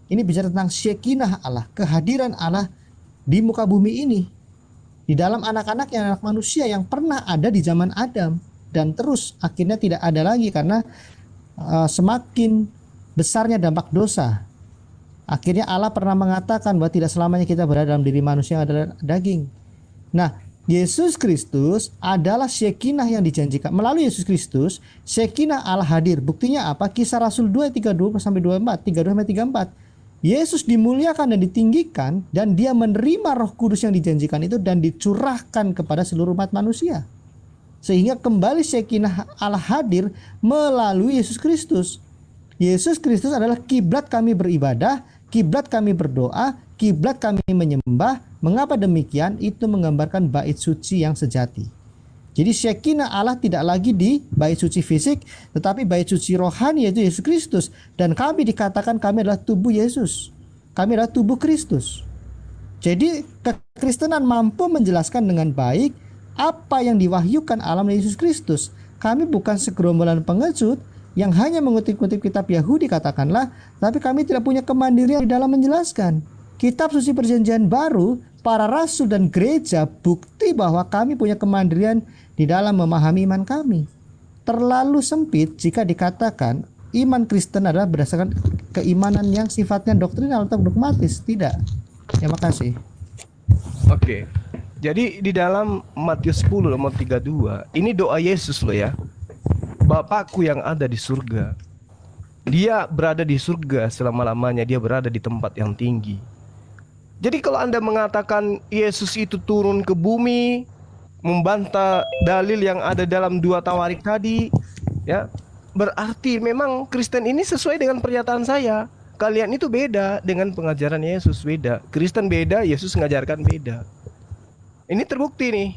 Ini bicara tentang Shekinah Allah, kehadiran Allah di muka bumi ini, di dalam anak-anak yang anak manusia yang pernah ada di zaman Adam dan terus akhirnya tidak ada lagi karena semakin besarnya dampak dosa. Akhirnya Allah pernah mengatakan bahwa tidak selamanya kita berada dalam diri manusia yang adalah daging. Nah, Yesus Kristus adalah Shekinah yang dijanjikan. Melalui Yesus Kristus, Shekinah Allah hadir. Buktinya apa? Kisah Rasul 2 ayat 32 sampai 24, 32 sampai 34. Yesus dimuliakan dan ditinggikan dan dia menerima Roh Kudus yang dijanjikan itu dan dicurahkan kepada seluruh umat manusia. Sehingga kembali Shekinah Allah hadir melalui Yesus Kristus. Yesus Kristus adalah kiblat kami beribadah, kiblat kami berdoa, kiblat kami menyembah. Mengapa demikian? Itu menggambarkan bait suci yang sejati. Jadi Shekinah Allah tidak lagi di bait suci fisik, tetapi bait suci rohani, yaitu Yesus Kristus. Dan kami dikatakan kami adalah tubuh Yesus. Kami adalah tubuh Kristus. Jadi kekristenan mampu menjelaskan dengan baik apa yang diwahyukan Allah melalui Yesus Kristus. Kami bukan segerombolan pengecut yang hanya mengutip-utip kitab Yahudi katakanlah, tapi kami tidak punya kemandirian di dalam menjelaskan. Kitab suci perjanjian baru, para rasul dan gereja bukti bahwa kami punya kemandirian di dalam memahami iman kami. Terlalu sempit jika dikatakan iman Kristen adalah berdasarkan keimanan yang sifatnya doktrinal atau dogmatis. Tidak. Terima kasih. Oke. Jadi di dalam Matius 10 nomor 32, ini doa Yesus loh ya. Bapakku yang ada di surga. Dia berada di surga selama-lamanya, dia berada di tempat yang tinggi. Jadi kalau Anda mengatakan Yesus itu turun ke bumi, membantah dalil yang ada dalam 2 Tawarik tadi, ya, berarti memang Kristen ini sesuai dengan pernyataan saya. Kalian itu beda dengan pengajaran Yesus, beda. Kristen beda, Yesus mengajarkan beda. Ini terbukti nih.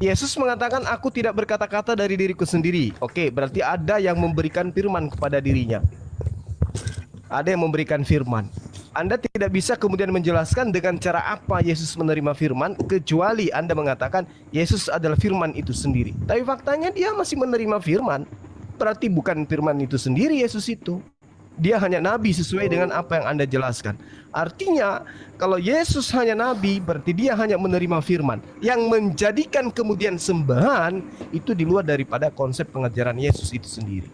Yesus mengatakan aku tidak berkata-kata dari diriku sendiri. Oke, berarti ada yang memberikan firman kepada dirinya. Ada yang memberikan firman. Anda tidak bisa kemudian menjelaskan dengan cara apa Yesus menerima firman, kecuali Anda mengatakan Yesus adalah firman itu sendiri. Tapi faktanya dia masih menerima firman. Berarti bukan firman itu sendiri Yesus itu. Dia hanya nabi sesuai dengan apa yang Anda jelaskan. Artinya kalau Yesus hanya nabi, berarti dia hanya menerima firman. Yang menjadikan kemudian sembahan itu di luar daripada konsep pengajaran Yesus itu sendiri.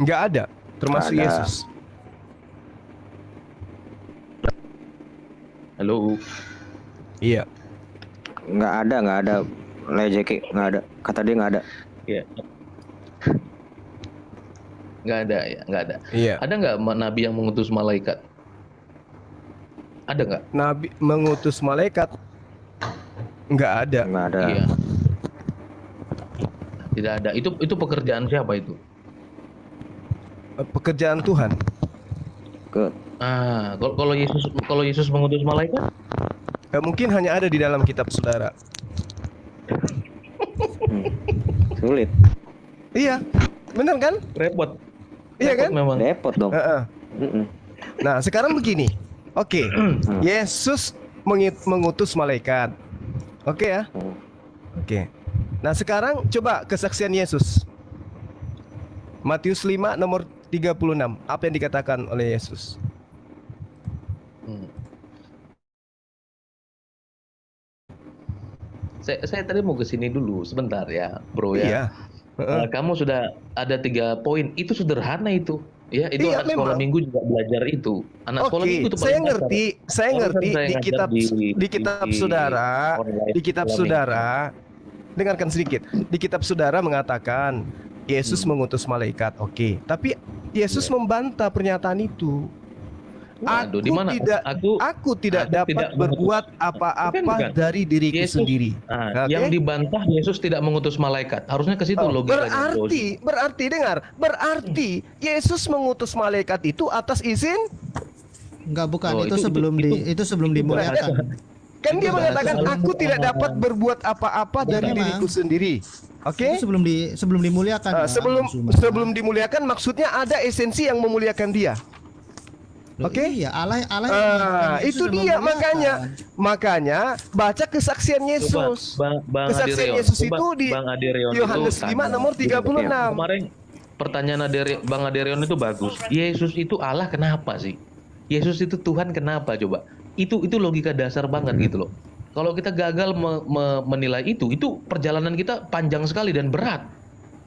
Nggak ada, termasuk Nggak ada. Yesus. Halo. Iya. Nggak ada lejeki, nggak ada. Kata dia nggak ada. Iya. Nggak ada ya, nggak ada. Iya. Ada nggak nabi yang mengutus malaikat? Ada nggak? Nabi mengutus malaikat? Nggak ada. Nggak ada. Iya. Tidak ada. Itu pekerjaan siapa itu? Pekerjaan Tuhan. Kalau Yesus mengutus malaikat? Mungkin hanya ada di dalam kitab saudara. Sulit. Iya, benar kan? Repot. Iya kan? Memang. Repot dong. Nah, sekarang begini. Oke, Yesus mengutus malaikat. Oke ya? Oke. Nah, sekarang coba kesaksian Yesus. Matius 5 nomor 36. Apa yang dikatakan oleh Yesus? Saya tadi mau ke sini dulu sebentar ya, bro ya. Iya. Kamu sudah ada 3 poin, itu sederhana itu. Ya, itu Iya, anak sekolah memang. minggu juga belajar itu. Anak sekolah minggu itu saya paling ngerti, dasar. saya Kalau ngerti saya di ngajar kitab di saudara, online di kitab sekolah saudara, dengarkan sedikit. Di kitab saudara mengatakan Yesus mengutus malaikat. Oke, tapi Yesus membantah pernyataan itu. Waduh, di mana? Aku tidak aku dapat tidak berbuat mengutus. apa-apa Bukan. dari diriku Yesus, sendiri. Nah, Oke? yang dibantah Yesus tidak mengutus malaikat. Harusnya ke situ logikanya. bro. Berarti Yesus mengutus malaikat itu atas izin. Enggak, bukan. Oh, itu itu- sebelum dimuliakan. Kan dia Itu mengatakan bahasa- aku tidak dapat berbuat apa-apa dari Memang. diriku sendiri. Oke? Itu sebelum dimuliakan. Bang, Sebelum Zuma. sebelum dimuliakan maksudnya ada esensi yang memuliakan dia. Loh, Oke? Iya, Allah yang Itu sudah dia memuliakan. makanya baca kesaksian Yesus. Bang Kesaksian Aderion, Yesus coba itu di Bang Aderion Yohanes itu 5 nomor 36. kemarin pertanyaan Bang Aderion itu bagus. Yesus itu Allah kenapa sih? Yesus itu Tuhan kenapa coba? Itu logika dasar banget gitu loh. Kalau kita gagal menilai itu perjalanan kita panjang sekali dan berat.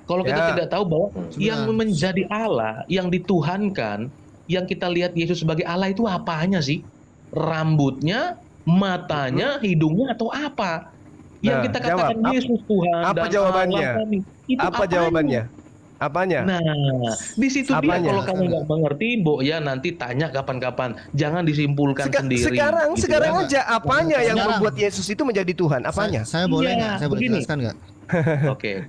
Kalau kita Ya. tidak tahu bahwa yang menjadi Allah, yang dituhankan, yang kita lihat Yesus sebagai Allah itu apanya sih? Rambutnya, matanya, hidungnya atau apa? Yang Nah, kita katakan jawab. Yesus Tuhan Apa dan jawabannya? Allah kami. Itu Apa apanya? jawabannya? Apanya? Nah, di situ dia Apanya? kalau kamu nggak mengerti, Mbok ya nanti tanya kapan-kapan. Jangan disimpulkan sendiri. Sekarang gitu sekarang ya. aja apanya yang Sekarang. membuat Yesus itu menjadi Tuhan? Apanya? Saya boleh Iya, nggak? Saya boleh begini. jelaskan nggak? Oke.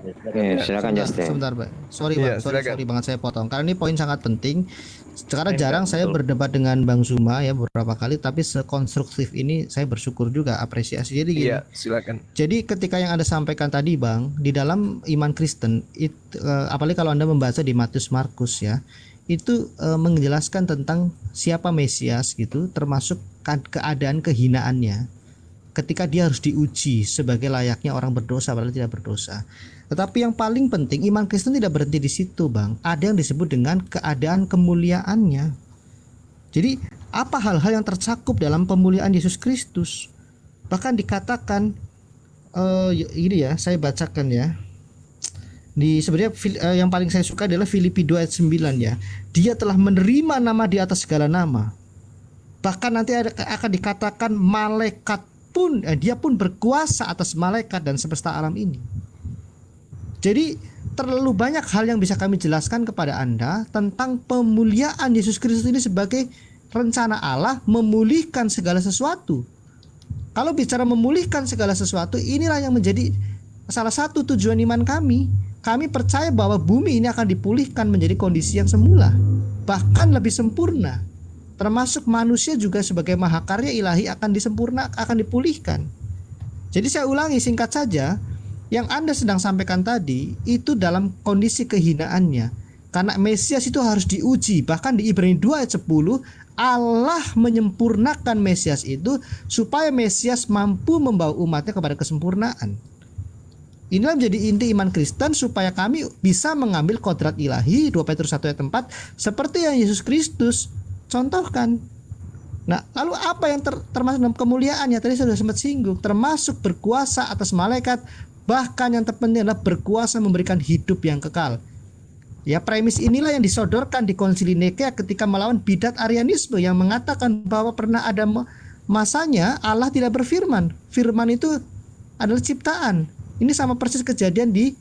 Silakan Justin. Sebentar, Pak. Sorry, Iya, Bang. Sorry silakan. banget saya potong. Karena ini poin sangat penting. Sekarang Betul. jarang saya berdebat dengan Bang Zuma ya beberapa kali, tapi sekonstruktif ini saya bersyukur juga, apresiasi. Jadi gini. Iya, silakan. Jadi ketika yang Anda sampaikan tadi, Bang, di dalam iman Kristen, apalagi kalau Anda membaca di Matius Markus ya, itu menjelaskan tentang siapa Mesias gitu, termasuk keadaan kehinaannya. Ketika dia harus diuji sebagai layaknya orang berdosa padahal tidak berdosa. Tetapi yang paling penting, iman Kristen tidak berhenti di situ, Bang. Ada yang disebut dengan keadaan kemuliaannya. Jadi, apa hal-hal yang tercakup dalam pemuliaan Yesus Kristus? Bahkan dikatakan ini ya, saya bacakan ya. Sebenarnya yang paling saya suka adalah Filipi 2 ayat 9 ya. Dia telah menerima nama di atas segala nama. Bahkan nanti akan dikatakan malaikat pun dia pun berkuasa atas malaikat dan semesta alam ini. Jadi terlalu banyak hal yang bisa kami jelaskan kepada Anda tentang pemuliaan Yesus Kristus ini sebagai rencana Allah memulihkan segala sesuatu. Kalau bicara memulihkan segala sesuatu, inilah yang menjadi salah satu tujuan iman kami. Kami percaya bahwa bumi ini akan dipulihkan menjadi kondisi yang semula, bahkan lebih sempurna. Termasuk manusia juga sebagai mahakarya ilahi akan dipulihkan. Jadi saya ulangi singkat saja, yang Anda sedang sampaikan tadi itu dalam kondisi kehinaannya. Karena Mesias itu harus diuji. Bahkan di Ibrani 2 ayat 10, Allah menyempurnakan Mesias itu supaya Mesias mampu membawa umatnya kepada kesempurnaan. Inilah menjadi inti iman Kristen supaya kami bisa mengambil kodrat ilahi 2 Petrus 1 ayat 4 seperti yang Yesus Kristus contohkan. Nah, lalu apa yang termasuk dalam kemuliaannya? Tadi saya sudah sempat singgung, termasuk berkuasa atas malaikat, bahkan yang terpenting adalah berkuasa memberikan hidup yang kekal. Ya, premis inilah yang disodorkan di Konsili Nikea ketika melawan bidat Arianisme yang mengatakan bahwa pernah ada masanya Allah tidak berfirman. Firman itu adalah ciptaan. Ini sama persis kejadian di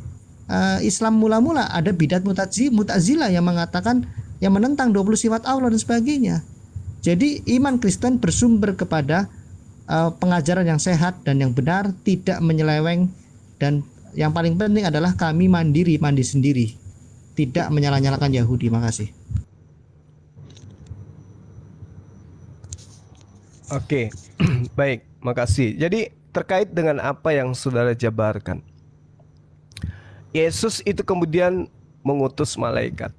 Islam mula-mula, ada bidat Mu'tazilah yang mengatakan, yang menentang 20 sifat Allah dan sebagainya. Jadi iman Kristen bersumber kepada pengajaran yang sehat dan yang benar, tidak menyeleweng, dan yang paling penting adalah kami mandi sendiri, tidak menyalah-nyalahkan Yahudi. Makasih. Oke. Baik, makasih. Jadi terkait dengan apa yang saudara jabarkan, Yesus itu kemudian mengutus malaikat.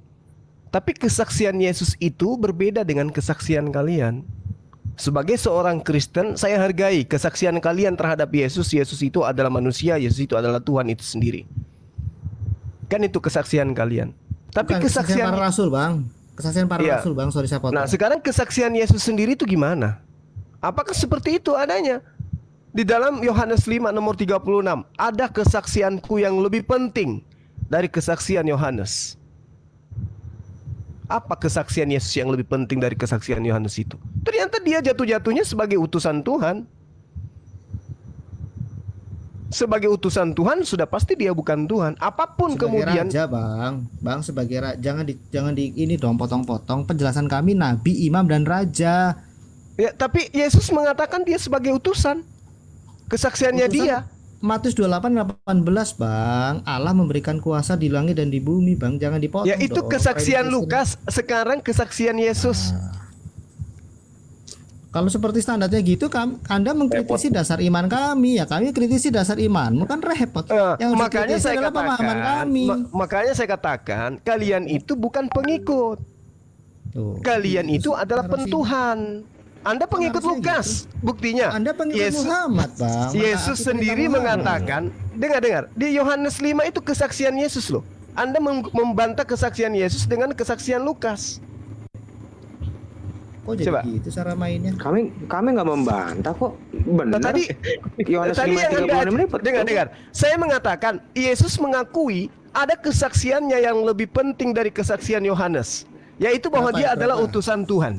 Tapi kesaksian Yesus itu berbeda dengan kesaksian kalian. Sebagai seorang Kristen, saya hargai kesaksian kalian terhadap Yesus. Yesus itu adalah manusia, Yesus itu adalah Tuhan itu sendiri. Kan itu kesaksian kalian. Tapi Bukan kesaksian para rasul, Bang. Kesaksian para Iya. rasul, Bang. Sorry saya potong. Nah, sekarang kesaksian Yesus sendiri itu gimana? Apakah seperti itu adanya? Di dalam Yohanes 5 nomor 36, ada kesaksianku yang lebih penting dari kesaksian Yohanes. Apa kesaksian Yesus yang lebih penting dari kesaksian Yohanes itu? Ternyata dia jatuh-jatuhnya sebagai utusan Tuhan. Sebagai utusan Tuhan sudah pasti dia bukan Tuhan. Apapun Sebagai kemudian raja, Bang sebagai jangan di ini dong potong-potong. Penjelasan kami nabi, imam dan raja. ya, tapi Yesus mengatakan dia sebagai utusan. Kesaksiannya Utusan dia. Matius 28:18, Bang. Allah memberikan kuasa di langit dan di bumi, Bang. Jangan dipotong. Ya itu dong. kesaksian Prediksi. Lukas. Sekarang kesaksian Yesus. Kalau seperti standarnya gitu, Anda mengkritisi dasar iman kami, ya kami kritisi dasar iman, bukan repot. Yang Makanya dikritisi saya adalah pemahaman katakan, kami. makanya saya katakan kalian itu bukan pengikut. Tuh. Kalian itu adalah narasi. pentuhan. Anda pengikut Narasinya Lukas. Buktinya Anda pengikut Muhammad, Bang. Yesus Mentaati sendiri perintah Muhammad. mengatakan, dengar di Yohanes 5 itu kesaksian Yesus loh. Anda membantah kesaksian Yesus dengan kesaksian Lukas. Kok jadi Coba. gitu cara mainnya? Kami nggak membantah kok. Benar. Nah, tadi Yohanes tadi 5 yang 36 ini betul. dengar. Saya mengatakan Yesus mengakui ada kesaksiannya yang lebih penting dari kesaksian Yohanes, yaitu bahwa Berapa dia itu, adalah Pak? utusan Tuhan.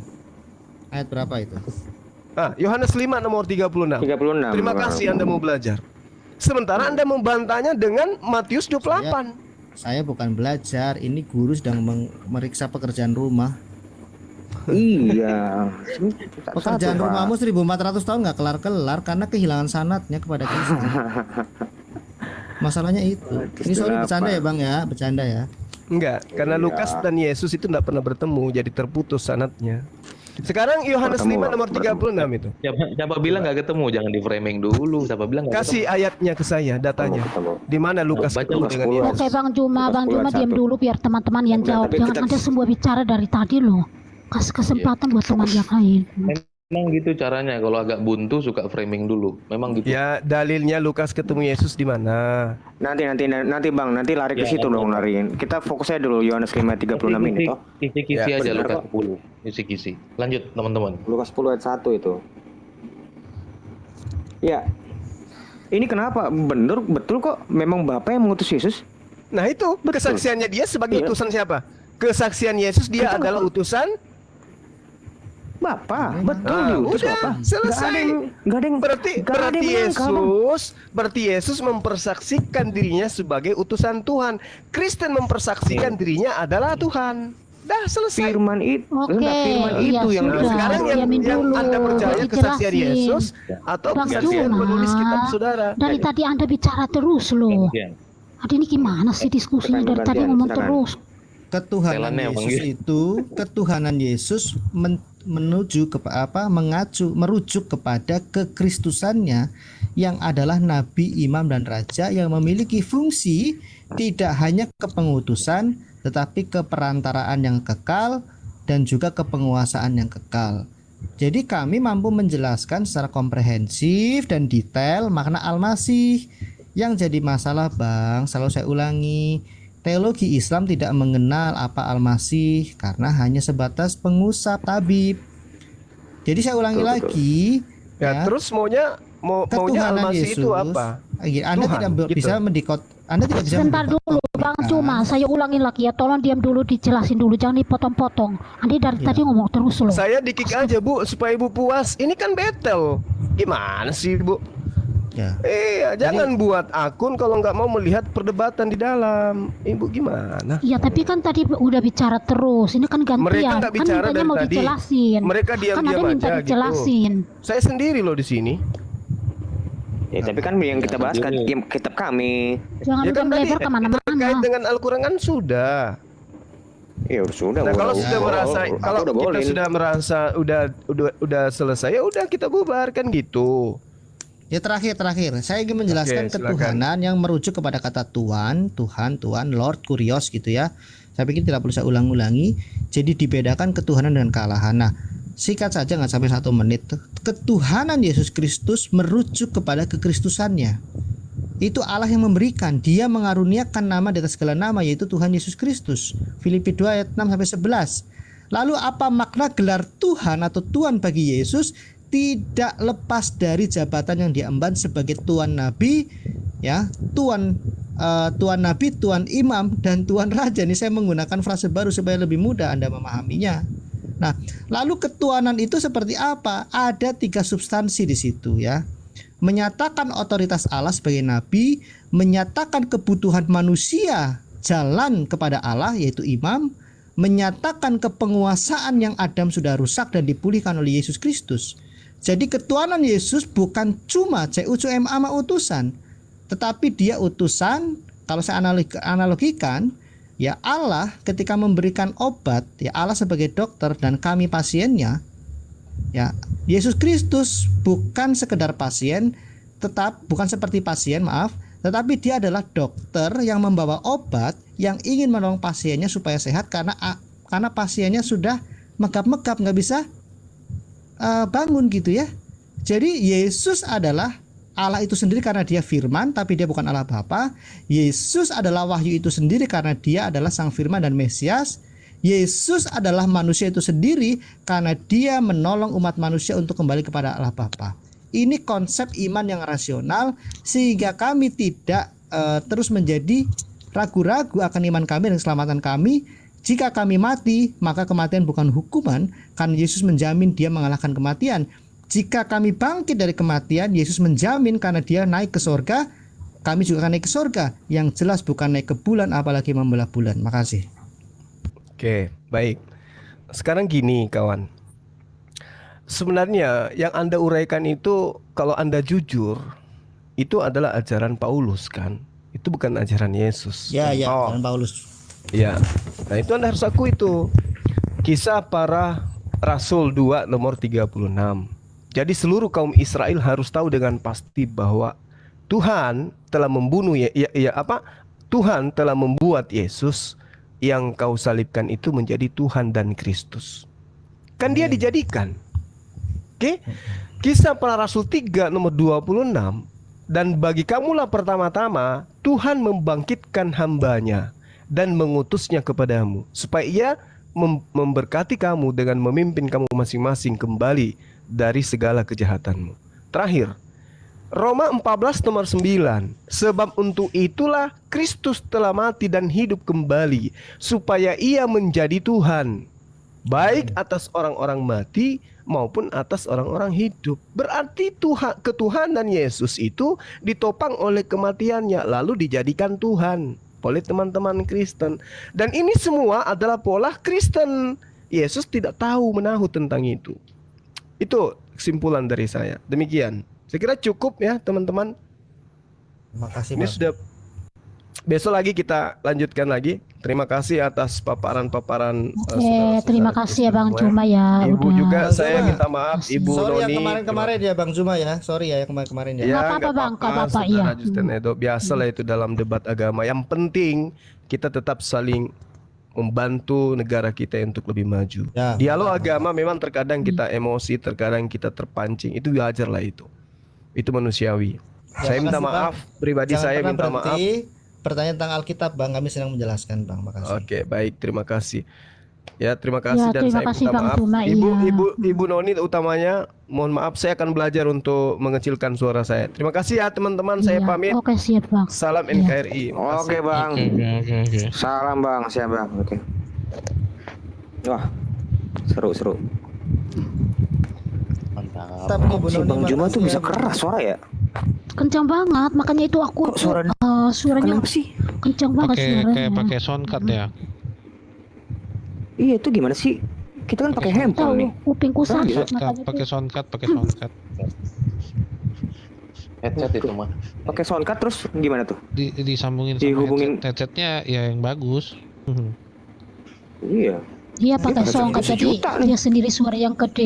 Ayat berapa itu? Yohanes 5 nomor 36. 36. Terima kasih Anda mau belajar. Sementara Anda membantahnya dengan Matius 28. Saya bukan belajar, ini guru sedang meriksa pekerjaan rumah. Iya. Pekerjaan Satu, Pak. rumahmu 1400 tahun nggak kelar-kelar karena kehilangan sanatnya kepada Kristus. Masalahnya itu. Ini sorry bercanda ya Bang ya, bercanda ya. Enggak, karena Lukas dan Yesus itu tidak pernah bertemu, jadi terputus sanatnya. Sekarang Yohanes Bertemu, 5 nomor 36 itu. Siapa bilang nggak ketemu? Jangan di framing dulu. Siapa bilang nggak Kasih ayatnya ke saya, datanya. Di mana Lukas Baca ketemu Lukas dengan 10. Yesus? Oke Bang Juma diam 41. dulu biar teman-teman yang Udah, jawab. tapi Jangan kita- Anda semua bicara dari tadi loh. Kasih kesempatan buat teman yang lain. Memang gitu caranya. Kalau agak buntu suka framing dulu. Memang gitu. Ya, dalilnya Lukas ketemu Yesus di mana? Nanti Bang, nanti lari ke Ya, situ nanti. dong lariin. Kita fokusnya dulu Yohanes 5:36 ini toh. Kisi-kisi Ya, aja benar Lukas kok. 10. Kisi-kisi. Lanjut teman-teman. Lukas 10 ayat 1 itu. Ya. Ini kenapa? Betul kok memang Bapak yang mengutus Yesus? Nah, itu kesaksiannya dia sebagai Iya. utusan siapa? Kesaksian Yesus dia Kita adalah utusan. Bapak, betul Ah, diutus udah, Bapak. selesai. Nggak ada yang Berarti Yesus mempersaksikan dirinya sebagai utusan Tuhan. Kristen mempersaksikan dirinya adalah Tuhan. Dah selesai. Firman itu, Oke, firman ya itu yang sudah. Nah, sekarang diamin yang dulu. Anda percaya kesaksian Dijelasin. Yesus atau Bang kesaksian Juma, penulis kitab saudara? dari tadi Anda bicara terus loh. Aduh ini gimana sih diskusinya dari tadi Gantian, ngomong silakan. terus. Ketuhanan Telannya, Bang, Yesus gitu. itu, ketuhanan Yesus merujuk kepada kekristusannya yang adalah nabi, imam dan raja yang memiliki fungsi tidak hanya kepengutusan tetapi keperantaraan yang kekal dan juga kepenguasaan yang kekal. Jadi kami mampu menjelaskan secara komprehensif dan detail makna Al-Masih. Yang jadi masalah Bang, selalu saya ulangi, teologi Islam tidak mengenal apa Al-Masih karena hanya sebatas pengusap tabib. Jadi saya ulangi Betul, lagi, Ya, terus maunya ketuhanan Al-Masih Yesus itu apa? Anda Tuhan, tidak gitu. bisa Anda tidak bisa Sebentar dulu Bang Juma, saya ulangin lagi ya. Tolong diam dulu, dijelasin dulu, jangan dipotong-potong. Andi dari tadi ngomong terus loh. Saya di-kick aja Bu supaya Ibu puas. Ini kan battle. Gimana sih Bu? Ya. Jangan buat akun kalau nggak mau melihat perdebatan di dalam. Ibu gimana? Iya tapi kan tadi udah bicara terus. Ini kan gantian. Mereka nggak Kan bicara mintanya dari mau tadi. dijelasin. Mereka Kan diam-diam ada minta aja gitu. dijelasin. Saya sendiri loh di sini. Ya, tapi kan yang kita bahas kan kitab kami. Jangan Ya udah kan tadi melebar terkait kemana-mana. dengan Al-Quran kan sudah. Ya sudah. Nah, kalau udah- sudah merasa, aku kalau udah kita bolehin. sudah merasa udah selesai, ya udah kita bubarkan gitu. Ya terakhir saya ingin menjelaskan Oke, silakan. ketuhanan yang merujuk kepada kata Tuhan, Lord, Kurios gitu ya. Saya pikir tidak perlu saya ulang-ulangi. Jadi dibedakan ketuhanan dengan kealahan. Nah, sikat saja nggak sampai 1 menit. Ketuhanan Yesus Kristus merujuk kepada kekristusannya. Itu Allah yang memberikan. Dia mengaruniakan nama di atas segala nama, yaitu Tuhan Yesus Kristus. Filipi 2 ayat 6 sampai 11. Lalu apa makna gelar Tuhan atau Tuhan bagi Yesus? Tidak lepas dari jabatan yang diemban sebagai Tuan Nabi, ya, Tuan Nabi, Tuan Imam, dan Tuan Raja. Ini saya menggunakan frase baru supaya lebih mudah Anda memahaminya. Nah, lalu ketuanan itu seperti apa? Ada 3 substansi di situ ya. Menyatakan otoritas Allah sebagai nabi, menyatakan kebutuhan manusia jalan kepada Allah yaitu imam, menyatakan kepenguasaan yang Adam sudah rusak dan dipulihkan oleh Yesus Kristus. Jadi ketuanan Yesus bukan cuma CUCMA utusan, tetapi dia utusan. Kalau saya analogikan, ya Allah ketika memberikan obat, ya Allah sebagai dokter dan kami pasiennya, Ya, Yesus Kristus bukan sekedar pasien, bukan seperti pasien, maaf, tetapi dia adalah dokter yang membawa obat yang ingin menolong pasiennya supaya sehat karena pasiennya sudah megap-megap nggak bisa bangun gitu ya. Jadi Yesus adalah Allah itu sendiri karena dia firman, tapi dia bukan Allah Bapa. Yesus adalah wahyu itu sendiri karena dia adalah sang firman dan Mesias. Yesus adalah manusia itu sendiri karena dia menolong umat manusia untuk kembali kepada Allah Bapa. Ini konsep iman yang rasional sehingga kami tidak terus menjadi ragu-ragu akan iman kami dan keselamatan kami. Jika kami mati, maka kematian bukan hukuman karena Yesus menjamin dia mengalahkan kematian. Jika kami bangkit dari kematian, Yesus menjamin karena dia naik ke sorga, kami juga akan naik ke sorga. Yang jelas bukan naik ke bulan apalagi membelah bulan. Makasih. Oke, baik. Sekarang gini kawan. Sebenarnya yang Anda uraikan itu kalau Anda jujur, itu adalah ajaran Paulus kan? Itu bukan ajaran Yesus. Ya, Contoh. ajaran Paulus. Ya. Nah, itu Anda harus akui itu. Kisah para Rasul 2 nomor 36. Jadi seluruh kaum Israel harus tahu dengan pasti bahwa Tuhan telah membunuh Tuhan telah membuat Yesus yang kau salibkan itu menjadi Tuhan dan Kristus. Kan dia dijadikan. Oke? Kisah para Rasul 3 nomor 26. Dan bagi kamulah pertama-tama Tuhan membangkitkan hambanya dan mengutusnya kepadamu supaya ia memberkati kamu dengan memimpin kamu masing-masing kembali dari segala kejahatanmu. Terakhir, Roma 14 nomor 9. Sebab untuk itulah Kristus telah mati dan hidup kembali supaya ia menjadi Tuhan, baik atas orang-orang mati maupun atas orang-orang hidup. Berarti ketuhanan Yesus itu ditopang oleh kematiannya lalu dijadikan Tuhan oleh teman-teman Kristen. Dan ini semua adalah pola Kristen. Yesus tidak tahu menahu tentang itu. Itu kesimpulan dari saya. Demikian. Saya kira cukup ya teman-teman. Terima kasih. Ini sudah. Besok lagi kita lanjutkan lagi. Terima kasih atas paparan-paparan. Oke, terima kasih ya Bang Cuma ya. Ibu Udah. juga Bang saya Cuma. minta maaf Ibu Sorry Noni. yang kemarin-kemarin ya Bang Zuma ya. Sorry ya yang kemarin-kemarin ya. Nggak apa-apa, Bang. Nggak apa-apa, iya. Saudara Justin Edo. Biasalah itu dalam debat agama. Yang penting kita tetap saling membantu negara kita untuk lebih maju. Ya, Dialog agama memang terkadang kita emosi, terkadang kita terpancing. Itu wajar lah itu. Itu manusiawi. Ya, Saya minta makasih, maaf pribadi, Jangan saya pernah minta maaf. berhenti. Pertanyaan tentang Alkitab Bang, kami sedang menjelaskan Bang. Makasih. Oke, baik, terima kasih. Ya, terima kasih Ya, dan terima saya kasih, minta Bang maaf. Cuma, Ibu Noni utamanya, mohon maaf saya akan belajar untuk mengecilkan suara saya. Terima kasih ya teman-teman, saya Iya. pamit. Oke, siap Bang. Salam Iya. NKRI. Makasih. Oke bang. Oke. Salam bang, siap bang. Oke. Wah, seru. Tapi Ibu Si Noni, Bang Juma tuh makasih bisa ya, Bang. keras suara ya? Kencang banget, makanya itu aku Kok suara- suaranya Kenapa sih? kencang banget Kayak suaranya. pakai soundcard ya. Iya itu gimana sih? Kita kan pakai handphone nih. Tahu, kupingku sakit Soundcard, makanya pakai itu. soundcard, pakai soundcard. Headset itu mah. Pakai soundcard terus gimana tuh? Disambungin sama Dihubungin. headsetnya ya yang bagus. Iya. Dia pakai pakai songkat satu jadi juta nih. dia sendiri suara yang gede.